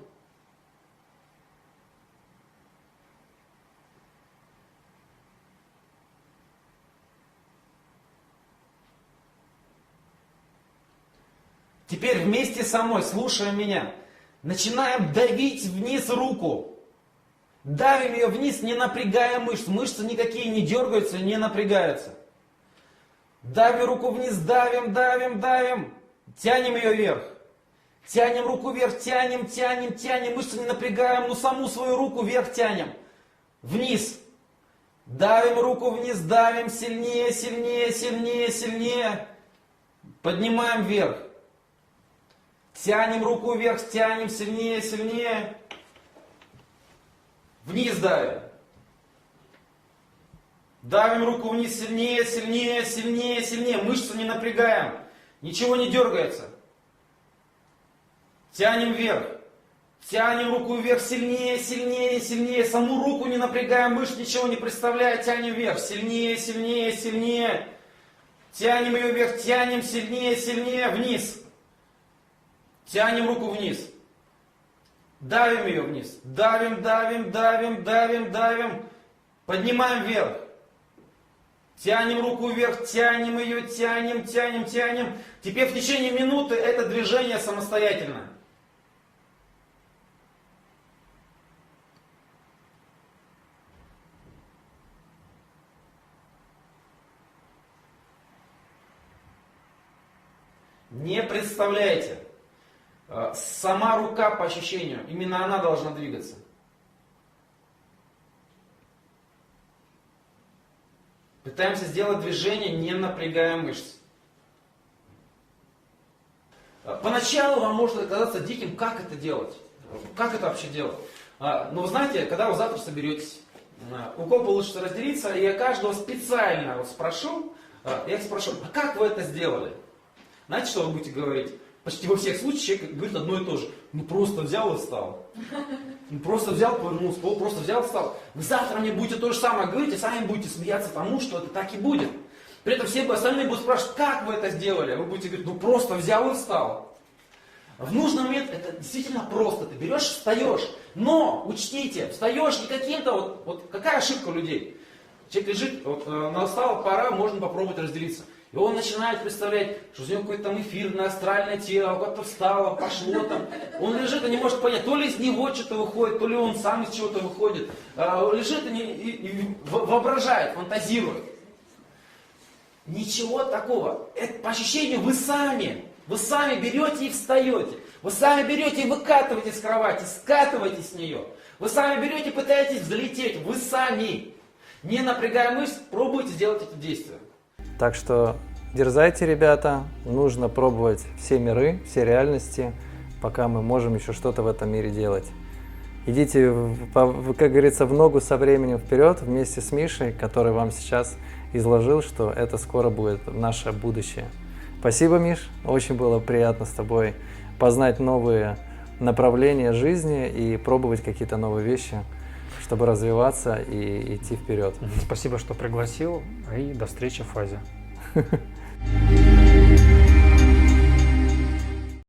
Теперь вместе со мной, слушая меня, начинаем давить вниз руку. Давим ее вниз, не напрягая мышц. Мышцы никакие не дергаются, не напрягаются. Давим руку вниз, давим. Тянем ее вверх. Тянем руку вверх, тянем. Мышцы не напрягаем, но саму свою руку вверх тянем. Вниз. Давим руку вниз, давим сильнее, сильнее, сильнее, сильнее. Поднимаем вверх. Тянем руку вверх, тянем сильнее, сильнее. Вниз давим. Давим руку вниз сильнее, сильнее, сильнее, сильнее. Мышцы не напрягаем. Ничего не дергается. Тянем вверх. Тянем руку вверх сильнее, сильнее, сильнее. Саму руку не напрягаем, мышц ничего не представляя. Тянем вверх. Сильнее, сильнее, сильнее. Тянем ее вверх, тянем сильнее, сильнее. Вниз. Тянем руку вниз. Давим ее вниз. Давим, давим, давим, давим, давим. Поднимаем вверх. Тянем руку вверх, тянем ее, тянем, тянем, тянем. Теперь в течение минуты это движение самостоятельно. Не представляете. Сама рука по ощущению, именно она должна двигаться. Пытаемся сделать движение, не напрягая мышцы. Поначалу вам может казаться диким, как это делать. Как это вообще делать? Но вы знаете, когда вы завтра соберетесь, у кого получится разделиться, и я каждого специально вот спрошу, а как вы это сделали? Знаете, что вы будете говорить? Почти во всех случаях человек говорит одно и то же. Ну просто взял и встал. Ну просто взял, повернулся, просто взял и встал. Вы завтра мне будете то же самое говорить, и сами будете смеяться тому, что это так и будет. При этом все остальные будут спрашивать, как вы это сделали? А вы будете говорить, ну просто взял и встал. В нужный момент это действительно просто. Ты берешь, встаешь. Но учтите, встаешь не каким-то, вот какая ошибка у людей. Человек лежит, настала пора, можно попробовать разделиться. И он начинает представлять, что у него какое-то там эфирное, астральное тело, как-то встало, пошло там. Он лежит и не может понять, то ли из него что-то выходит, то ли он сам из чего-то выходит. Лежит и воображает, фантазирует. Ничего такого. Это по ощущению вы сами берете и встаете. Вы сами берете и выкатываете с кровати, скатываетесь с нее. Вы сами берете и пытаетесь взлететь. Вы сами, не напрягая мышц, пробуйте сделать это действие. Так что дерзайте, ребята, нужно пробовать все миры, все реальности, пока мы можем еще что-то в этом мире делать. Идите, как говорится, в ногу со временем вперед вместе с Мишей, который вам сейчас изложил, что это скоро будет наше будущее. Спасибо, Миш, очень было приятно с тобой познать новые направления жизни и пробовать какие-то новые вещи, чтобы развиваться и идти вперед. Спасибо, что пригласил, и до встречи в фазе.